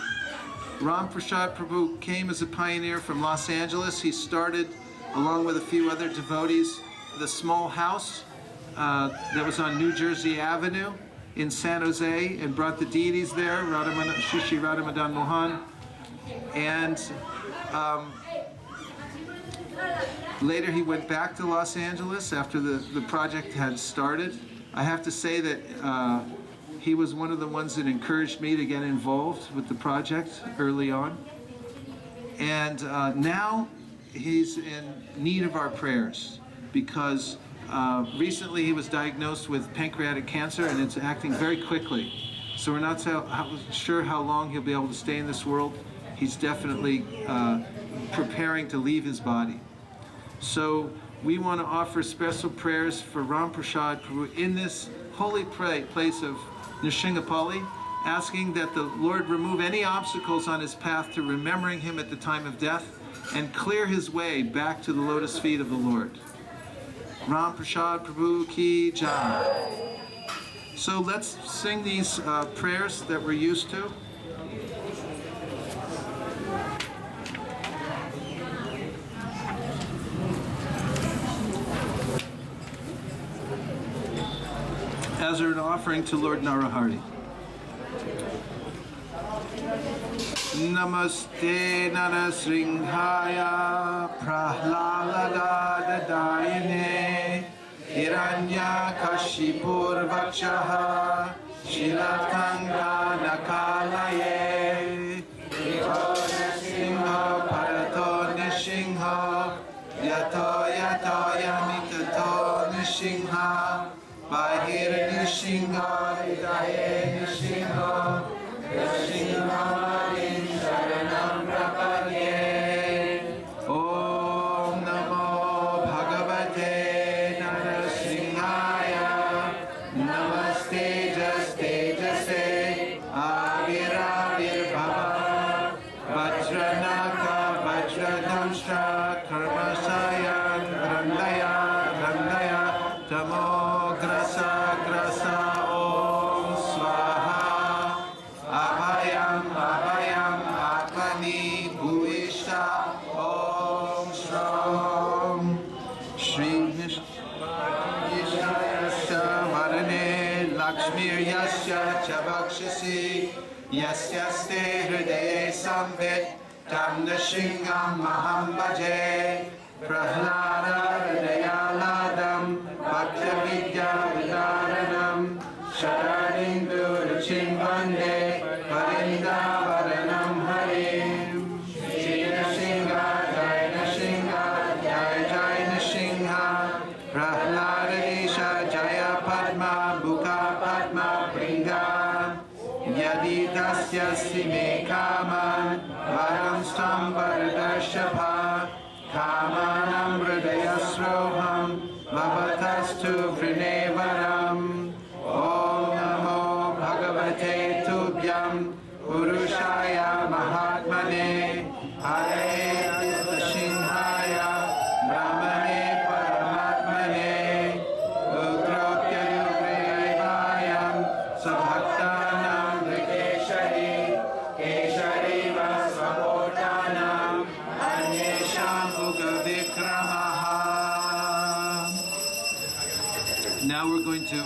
Ram Prasad Prabhu came as a pioneer from Los Angeles. He started, along with a few other devotees, the small house that was on New Jersey Avenue in San Jose, and brought the deities there, Shishi Radha Madan Mohan. And later he went back to Los Angeles after the project had started. I have to say that he was one of the ones that encouraged me to get involved with the project early on. And now he's in need of our prayers because recently he was diagnosed with pancreatic cancer, and it's acting very quickly. So we're not sure how long he'll be able to stay in this world. He's definitely preparing to leave his body. So we want to offer special prayers for Ram Prasad Prabhu in this holy place of Nrsingsapalli, asking that the Lord remove any obstacles on his path to remembering him at the time of death and clear his way back to the lotus feet of the Lord. Ram Prasad Prabhu ki jai. So let's sing these prayers that we're used to. As an offering to Lord Narahari. Namaste Narasringhaya Prahlada Dadayane Hiranya Kashipur Vakshaha Shilatanga Nakalaye Vito Nrsimha Parato Nrsimha Yato Yato Yamitato Nrsimha Bahir Nrsimha Hidaye Nrsimha Nrsimhamadin Sharanam Prapadye Om Namo Bhagavate Narasimhaya Namaste Jaste Jase Aviravir Bhava Vajranaka Vajradamshra Karmasayan Randaya Randaya Tamo Grasa Grasa Om Swaha Abhayam Abhayam Atmani Bhuishta Om Shram Shri Yasya Varane Lakshmir Yasya Chavakshasi Yasya Ste Hridaye Samvit Tam Nrsingham Maham Bhaje Prahlada Hridayaladam Bhakya Vidya Vidaranam Sharanindu Ruchim Vande Parindavaranam Harim Shri Nrsimha Jai Nrsimha Jai Jai Nrsimha Prahlada Isha Jaya Padma Bhuka Padma Pringa Yadi Dasya Sime Kaman Varam Stambardarshapha Kamanam Hridayasroham Vavatastu Vrinevaram Om Namo Bhagavate Tubhyam Purushaya Mahatmane Hare Sinhaya Brahmane Paramatmane Ugropya Yugrevayam Sabhaktanam Rikeshari Keshari Vasvapotanam Anyesham Ugavikramaha. Now we're going to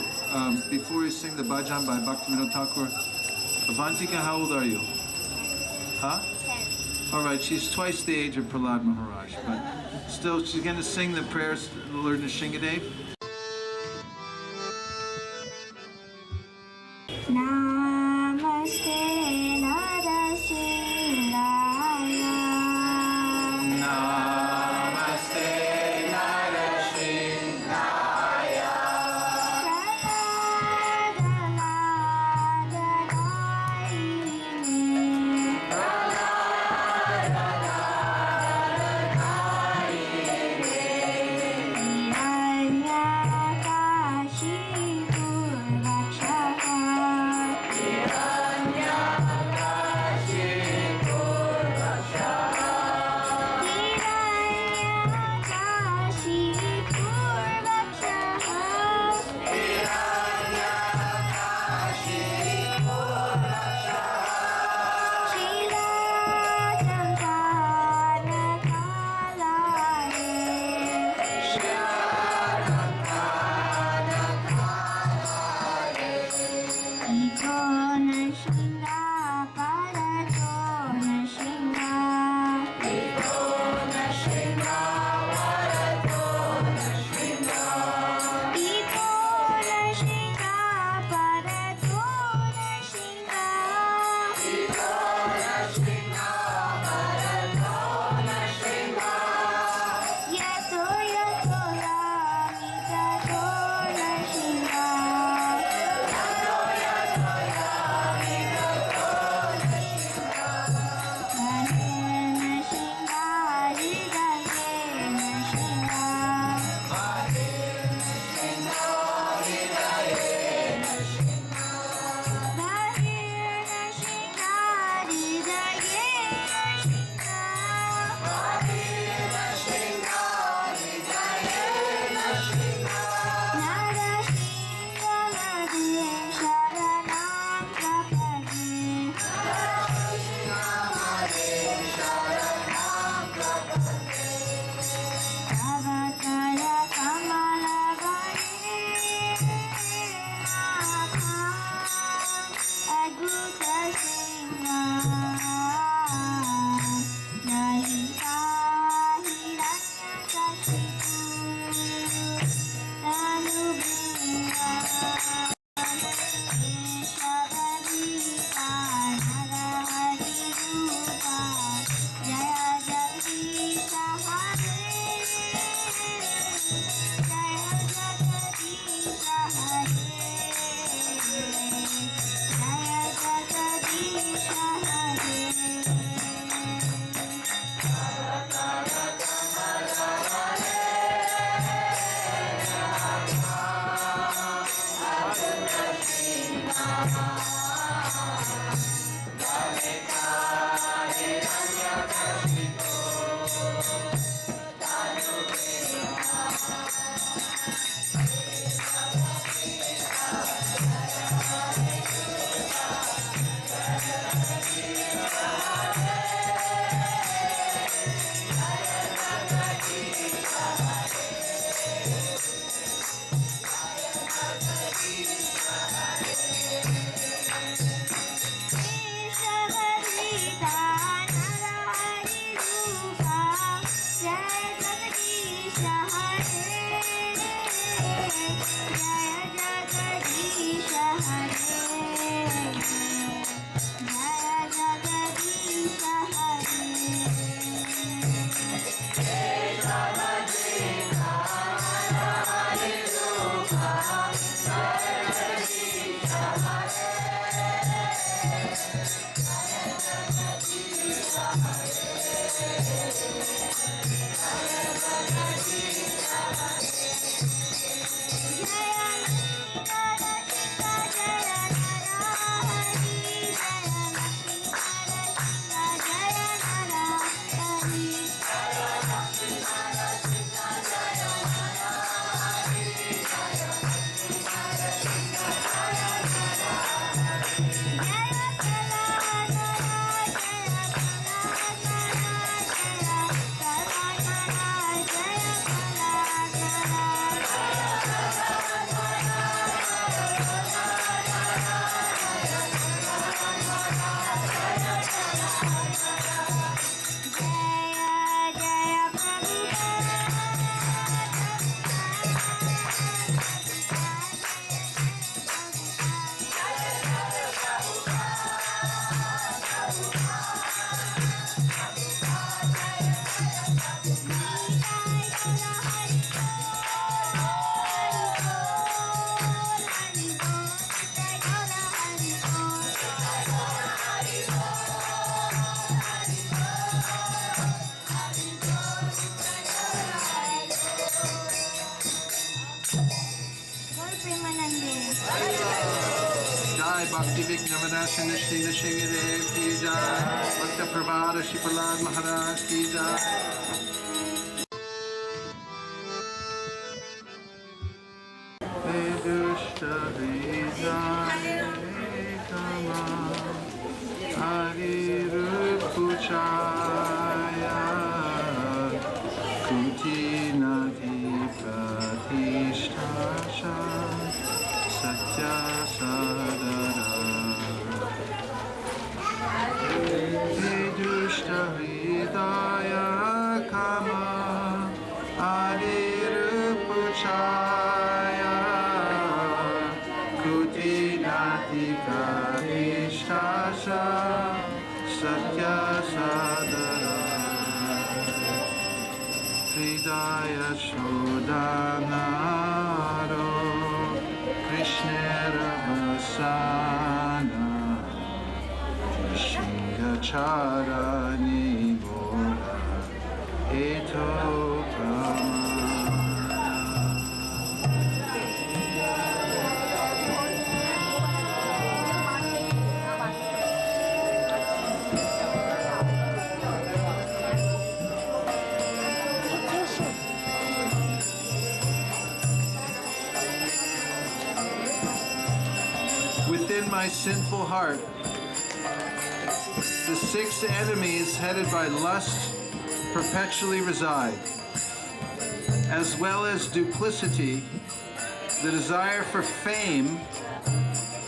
before we sing the bhajan by Bhaktivinoda Thakur, Vasisika, how old are you? Huh? 10. All right, she's twice the age of Prahlad Maharaj, but still, she's going to sing the prayers to Lord Nrsingadev. Namaste Narasingaya. Namaste Narasingaya. Bhakti Vignavadasana Shri Nishingadev ki jai. Bhakta Prabhada Shri Prahlad Maharaj ki jai. Vedushta Hridaya Kama Harirupuchaya Kuti Nadi Pratishtha Satya Sadara Vedushta Hridaya Kama Harirupuchaya Kuti Nadi Pratishtha Satya Sadara Hridaya Shodanaro Krishnera Vasana Shingacharani Bora Eto Pramana. Within my sinful heart, the 6 enemies headed by lust perpetually reside, as well as duplicity, the desire for fame,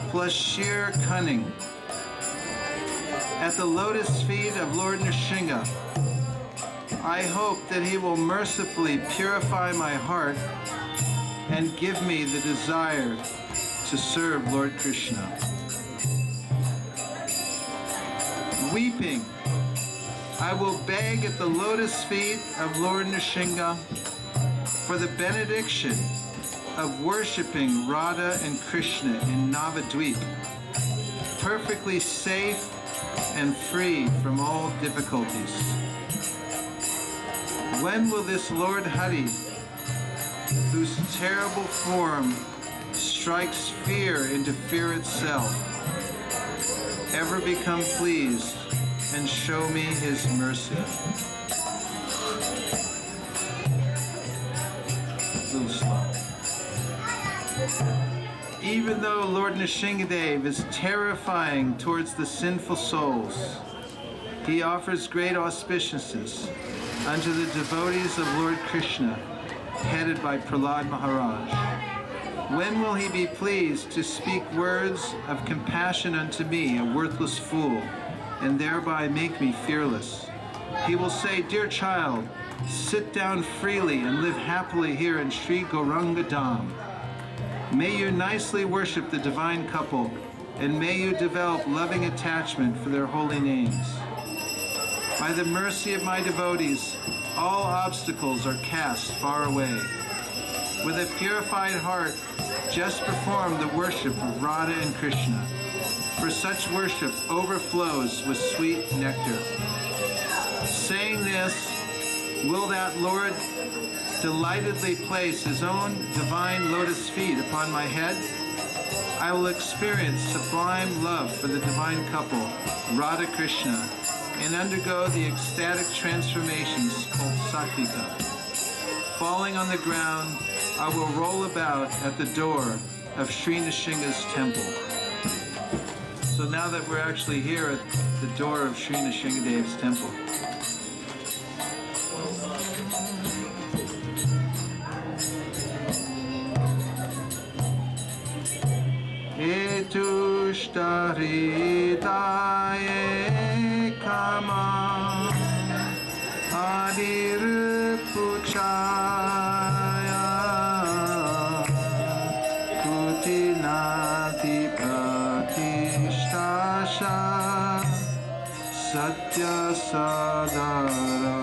plus sheer cunning. At the lotus feet of Lord Nrsinga, I hope that he will mercifully purify my heart and give me the desire to serve Lord Krishna. Weeping, I will beg at the lotus feet of Lord Nrsinga for the benediction of worshiping Radha and Krishna in Navadvip, perfectly safe and free from all difficulties. When will this Lord Hari, whose terrible form strikes fear into fear itself, ever become pleased and show me his mercy? A little slow. Even though Lord Nrsingadev is terrifying towards the sinful souls, he offers great auspiciousness unto the devotees of Lord Krishna, headed by Prahlad Maharaj. When will he be pleased to speak words of compassion unto me, a worthless fool, and thereby make me fearless? He will say, "Dear child, sit down freely and live happily here in Sri Gauranga Dham. May you nicely worship the divine couple, and may you develop loving attachment for their holy names. By the mercy of my devotees, all obstacles are cast far away. With a purified heart, just perform the worship of Radha and Krishna, for such worship overflows with sweet nectar." Saying this, will that Lord delightedly place his own divine lotus feet upon my head? I will experience sublime love for the divine couple, Radha Krishna, and undergo the ecstatic transformations called Satvika. Falling on the ground, I will roll about at the door of Sri Nrsinga's temple. So now that we're actually here at the door of Sri Nrsingadev's temple, Etushta Hridaye Kama Harirupuchaya Kutinati Pratishtha Satya Sadara.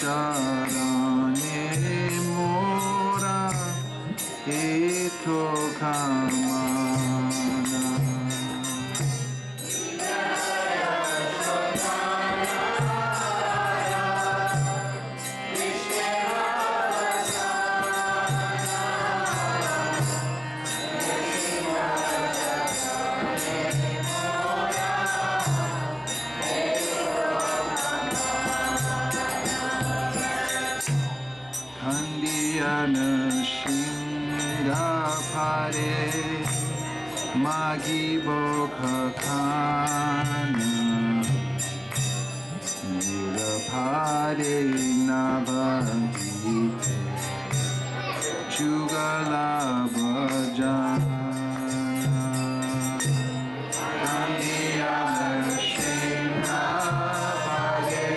charane mora eto kamana. Kandiyana shinga pare magi boka kana nira pare navadite chugala bhajana. Kandiyana shinga pare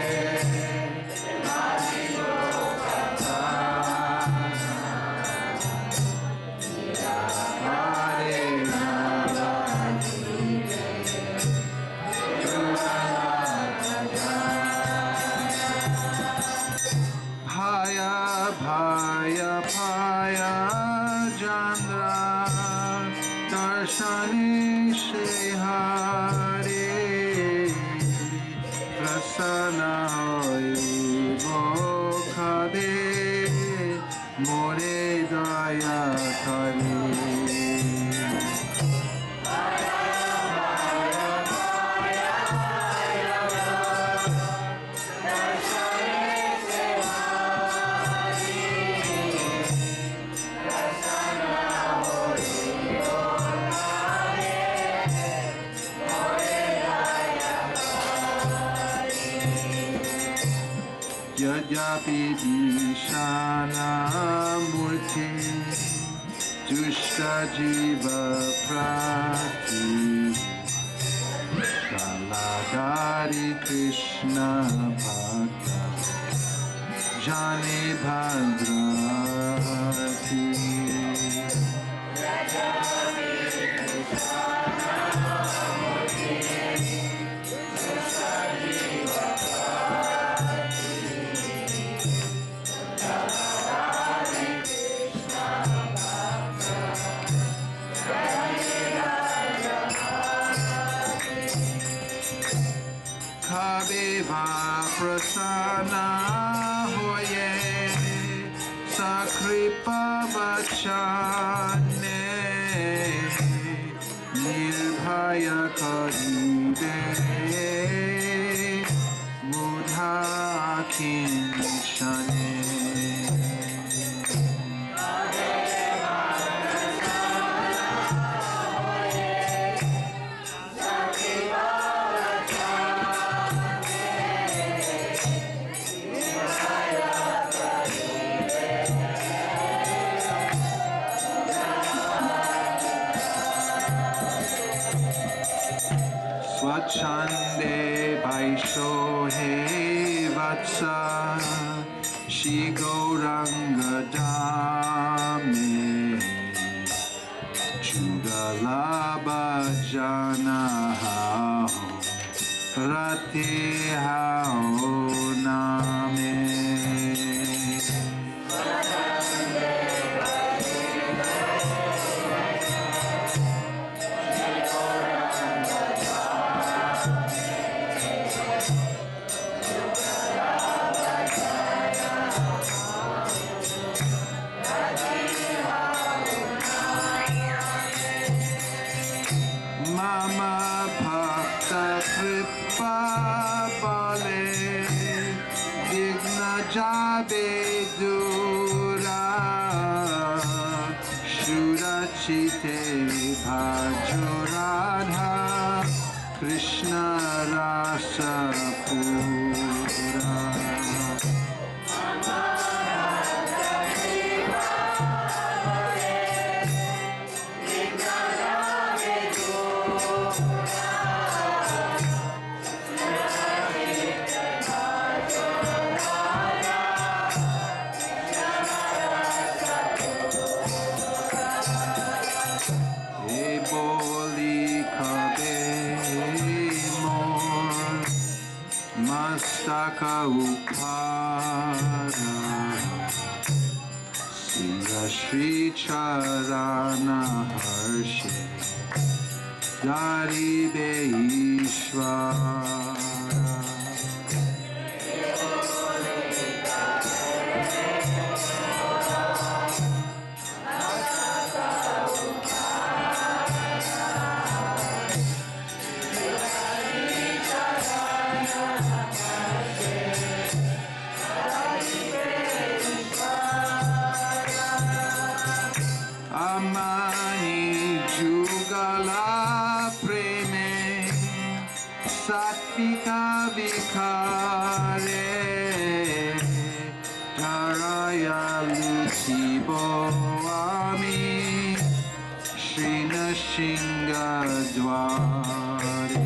Bhaya Bhaya Jandra Darshani Shri Hare Prasanna Hoi Bokhade More Daya Kare. Yadyapi Vishana Murti Dushta Jiva Prati Shaladari Krishna Bhakta Jani Bhadrati. Kabeva prasana hoye sakripa vachane nirbhaya karibe mudha kinshane. Swachande Vaisho He Vatsa Shi Gauranga Dame Chugalaba Jana Hao Rati Hao Name. Mama Bhakta Kripa Bale Digna Jabe Dura Shurachite Bhajoradha Krishna Rasa Pura. Mastaka Upa Siya Shri Charana Harshe Daribe Ishvara. Amani Jugala Preme Satvika Vikare Daraya Lutibo Ami Shrina Shinga Dware.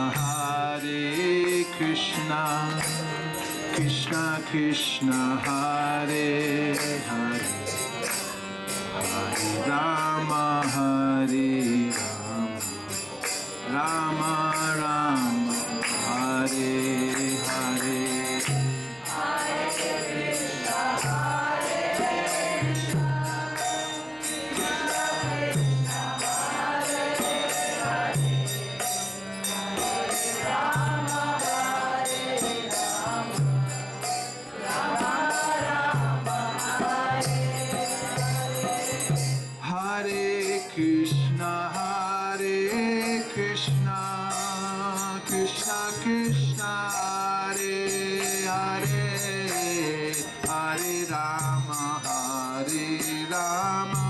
Hare Krishna, Krishna Krishna, Hare Hare, Hare Rama, Hare Rama, Rama Rama, Hare Hare. Krishna Krishna, Hare Hare, Hare Rama, Hare Rama,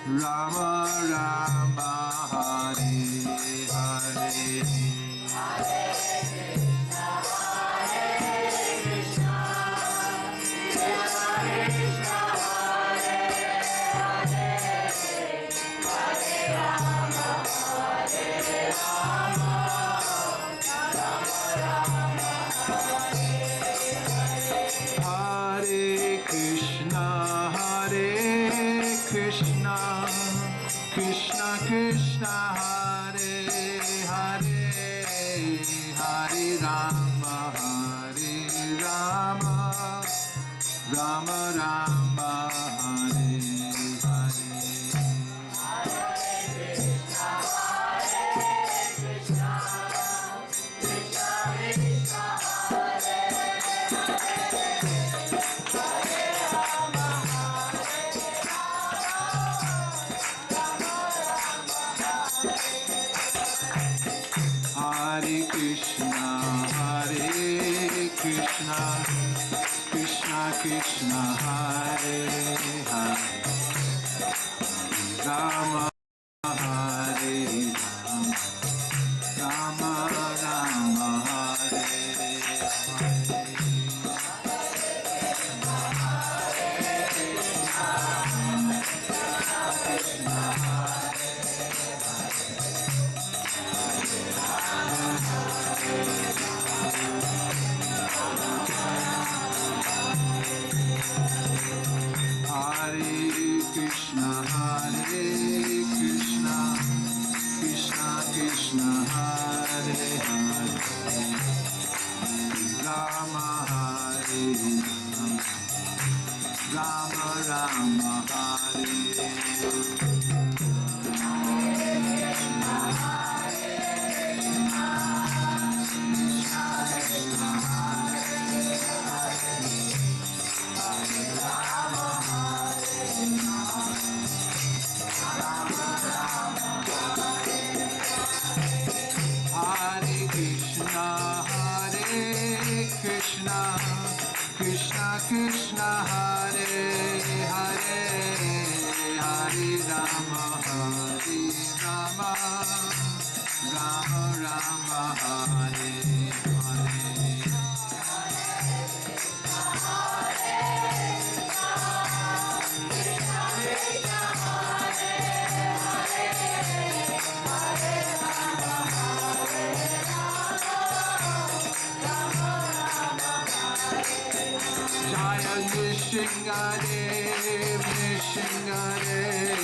Rama Rama, Hare Hare. Krishna Krishna, Hare Hare, Hare Rama, Hare Rama, Rama Rama, Hare Hare. Hare Krishna, Krishna Krishna, Hare Hare, Hare Rama, Hare Rama, Rama Rama, Hare Hare. Hare Krishna, Krishna Krishna, Hare Hare, Rama, Hare Rama, Rama Rama, Hare. Hare Krishna, Krishna Krishna, Hare Hare, Hare Rama, Hare Rama, Rama Rama, Hare Hare. Jaya Nishingadev, Nishingadev,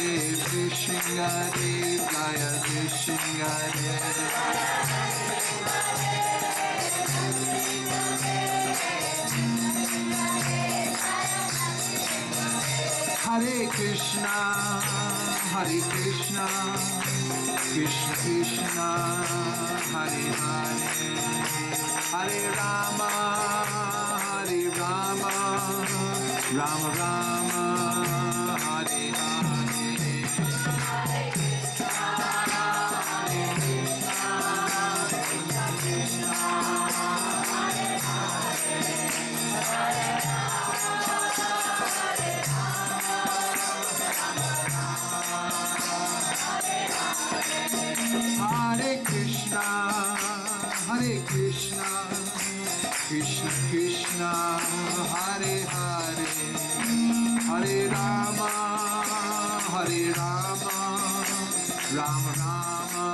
Nishingadev, Jaya Nishingadev. Hare Krishna, Hare Krishna, Krishna Krishna, Hare Hare, Hare Rama, Hare Rama, Rama Rama, Hare Hare. Hare Krishna, Hare Krishna, Krishna Krishna, Hare Hare, Hare Hare Krishna, Hare Krishna, Krishna Krishna, Hare Hare, Hare Rama, Hare Rama, Rama Rama,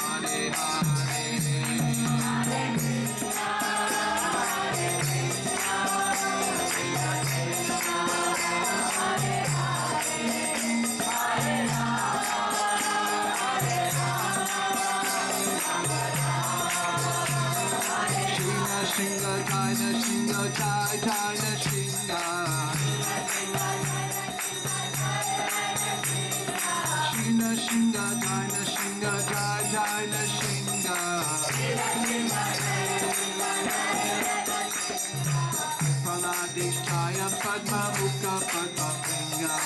Hare Hare. Hare Krishna, Hare Krishna, Krishna Krishna, Hare Hare, Hare Rama. Shinga, China, Shinga, China, Shinga. Shina, Shinga, China, Shinga, China, Shinga. Praladeshaya, Padma Mukha, Padma Pinga.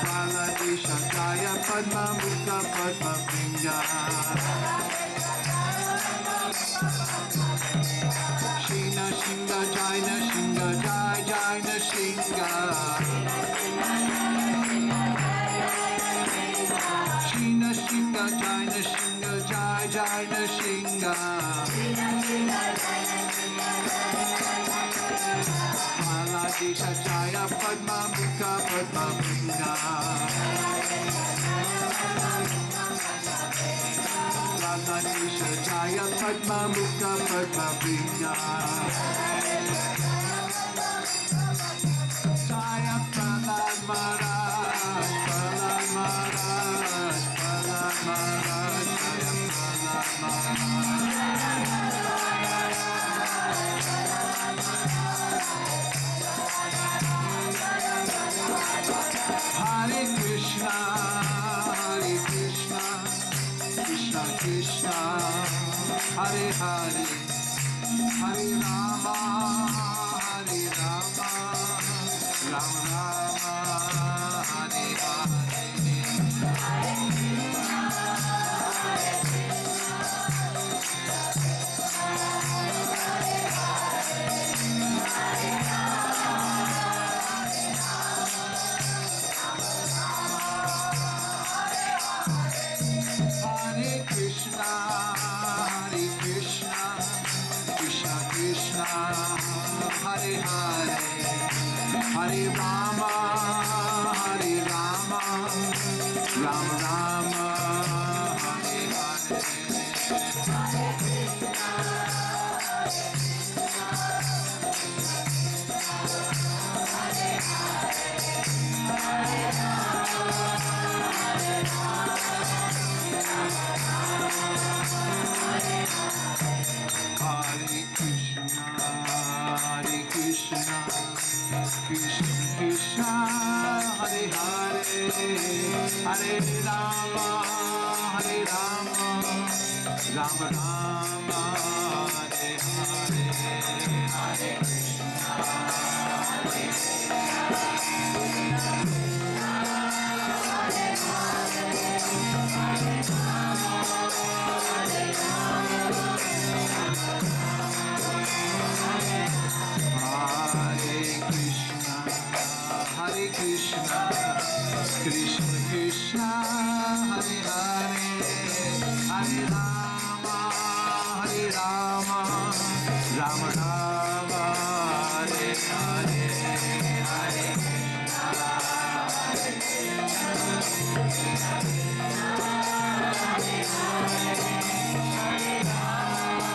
Praladeshaya, Padma Mukha, Padma Pinga. Shina, Shinga, China, Shinga, China, Shinga. Shina, Shinga, China, Shinga, China, Shinga. Maladesha, Jaya, Padma Mukha, Padma Pinga. Maladesha, Jaya, Padma Mukha, Padma Pinga. Jaya Prahlad Maharaj, Prahlad Maharaj, Prahlad Maharaj, Jaya Prahlad Maharaj. Hare Krishna, Hare Krishna, Krishna Krishna, Hare Hare, Hare Rama, Hare Rama, Rama Rama, Hare Hare. Hare Krishna, Hare Krishna, Krishna Krishna, Hare Hare, Hare Rama, Hare Rama, Rama Rama, Hare Hare. Hare Krishna, Hare Krishna, Hare Krishna, Krishna Krishna, Hare Hare, Hare Rama, Hare Rama, Rama Rama, Hare Hare, Hare Krishna, Hare Hare Krishna, Krishna Krishna, Hare Hare, Hare Rama, Hare Rama, Rama Rama, Hare Hare, Hare Krishna, Hare Krishna, Krishna Krishna, Hare Hare, Hare Rama,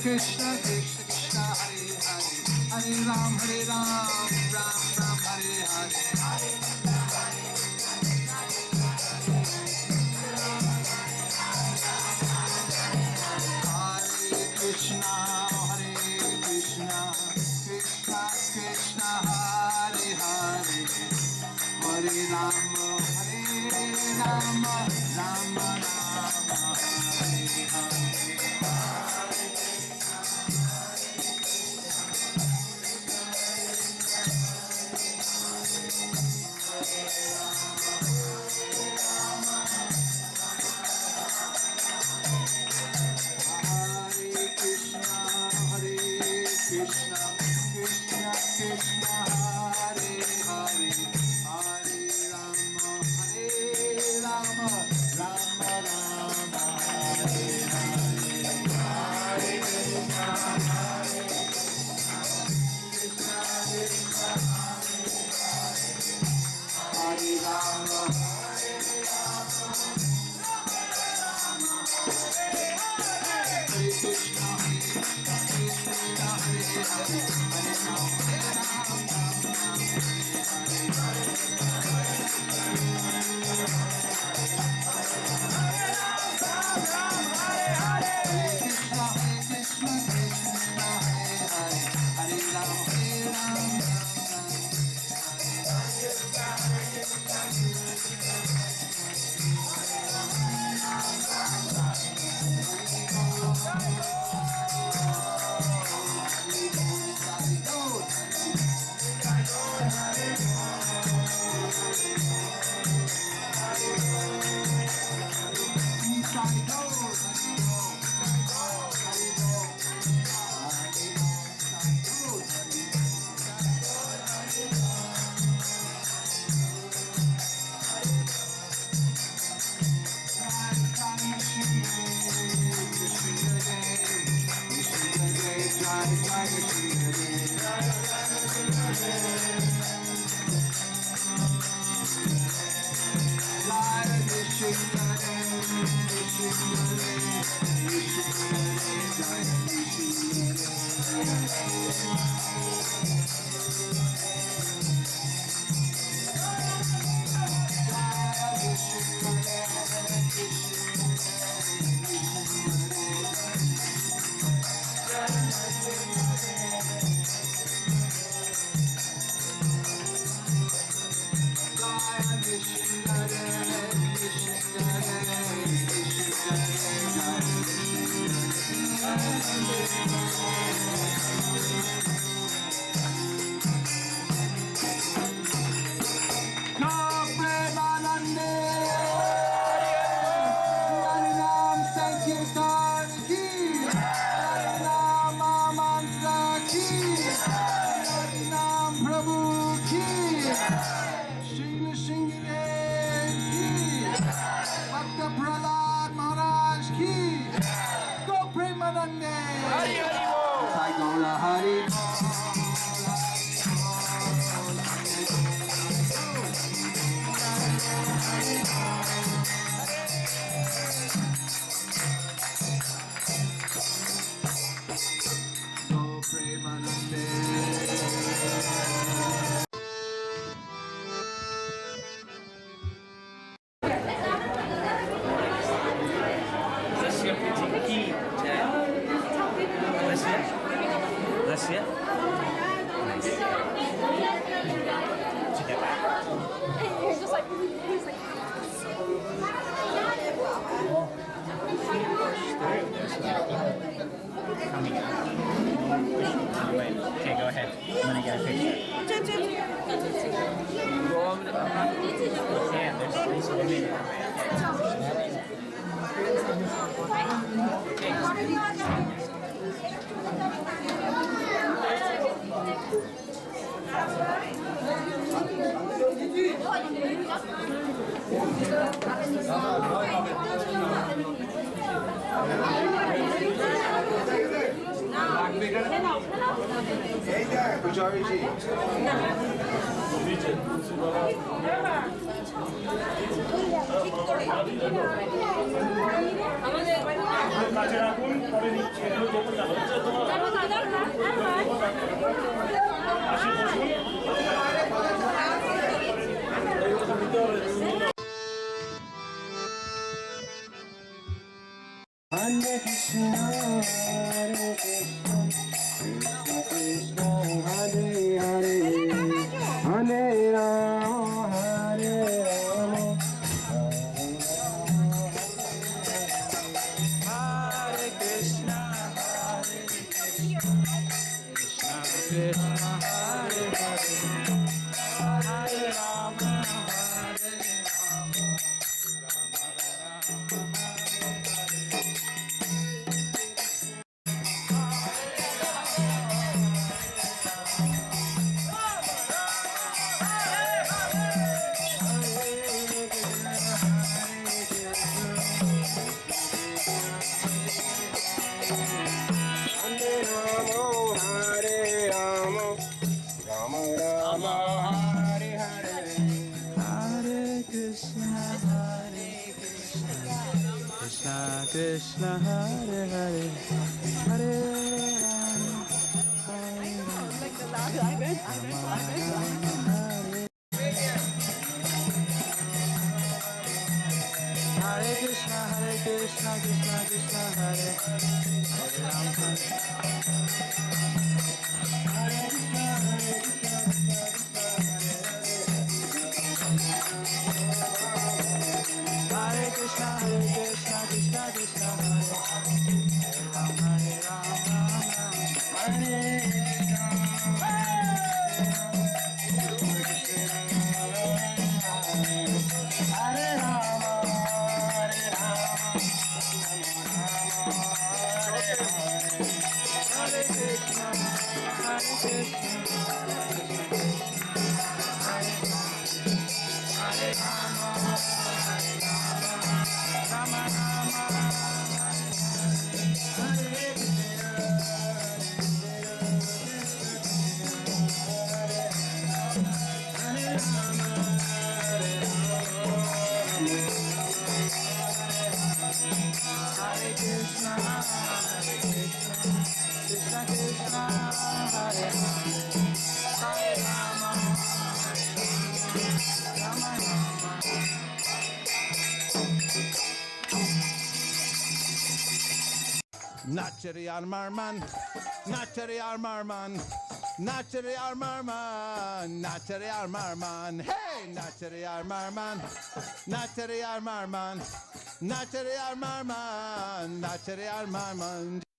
Krishna, Krishna Krishna, Hare Hare, Hare Ram, Ram Ram, Hare Hare. Krishna, Hare Krishna, Krishna Krishna, Hare Hare, Hare Rama, Rama Rama, Hare Hare. Krishna, Krishna Krishna, Hare Hare, Hare Rama, Rama Rama, Hare Hare. Hare Krishna, Hare Krishna, Krishna Krishna, Hare Rama, Hare Krishna. Okay, go ahead. I'm gonna get a picture. Yeah, there's so many. Hey there, Pujari ji. কাছে রাখুন পরে নিচ্ছি এগুলো দেবো না আসি বসুন Hare Krishna, Hare Krishna, Krishna Krishna, Hare Hare, Hare Rama, Hare Rama, Hare Krishna, Hare Krishna, Krishna Krishna, Hare Hare, Hare Rama, Hare Rama, Krishna Hare Hare, Hare Rama, Hare Hare Krishna, Hare Krishna, Krishna Krishna, Hare Rama, Hare Krishna, Hare Krishna, Krishna Krishna, Hare Rama, Hare Rama, Hare Nachari Armarman, Nachari Armarman, Nachari Armarman, Nachari Armarman, hey, Nachari Armarman, Nachari Armarman, Nachari Armarman, Nachari Armarman.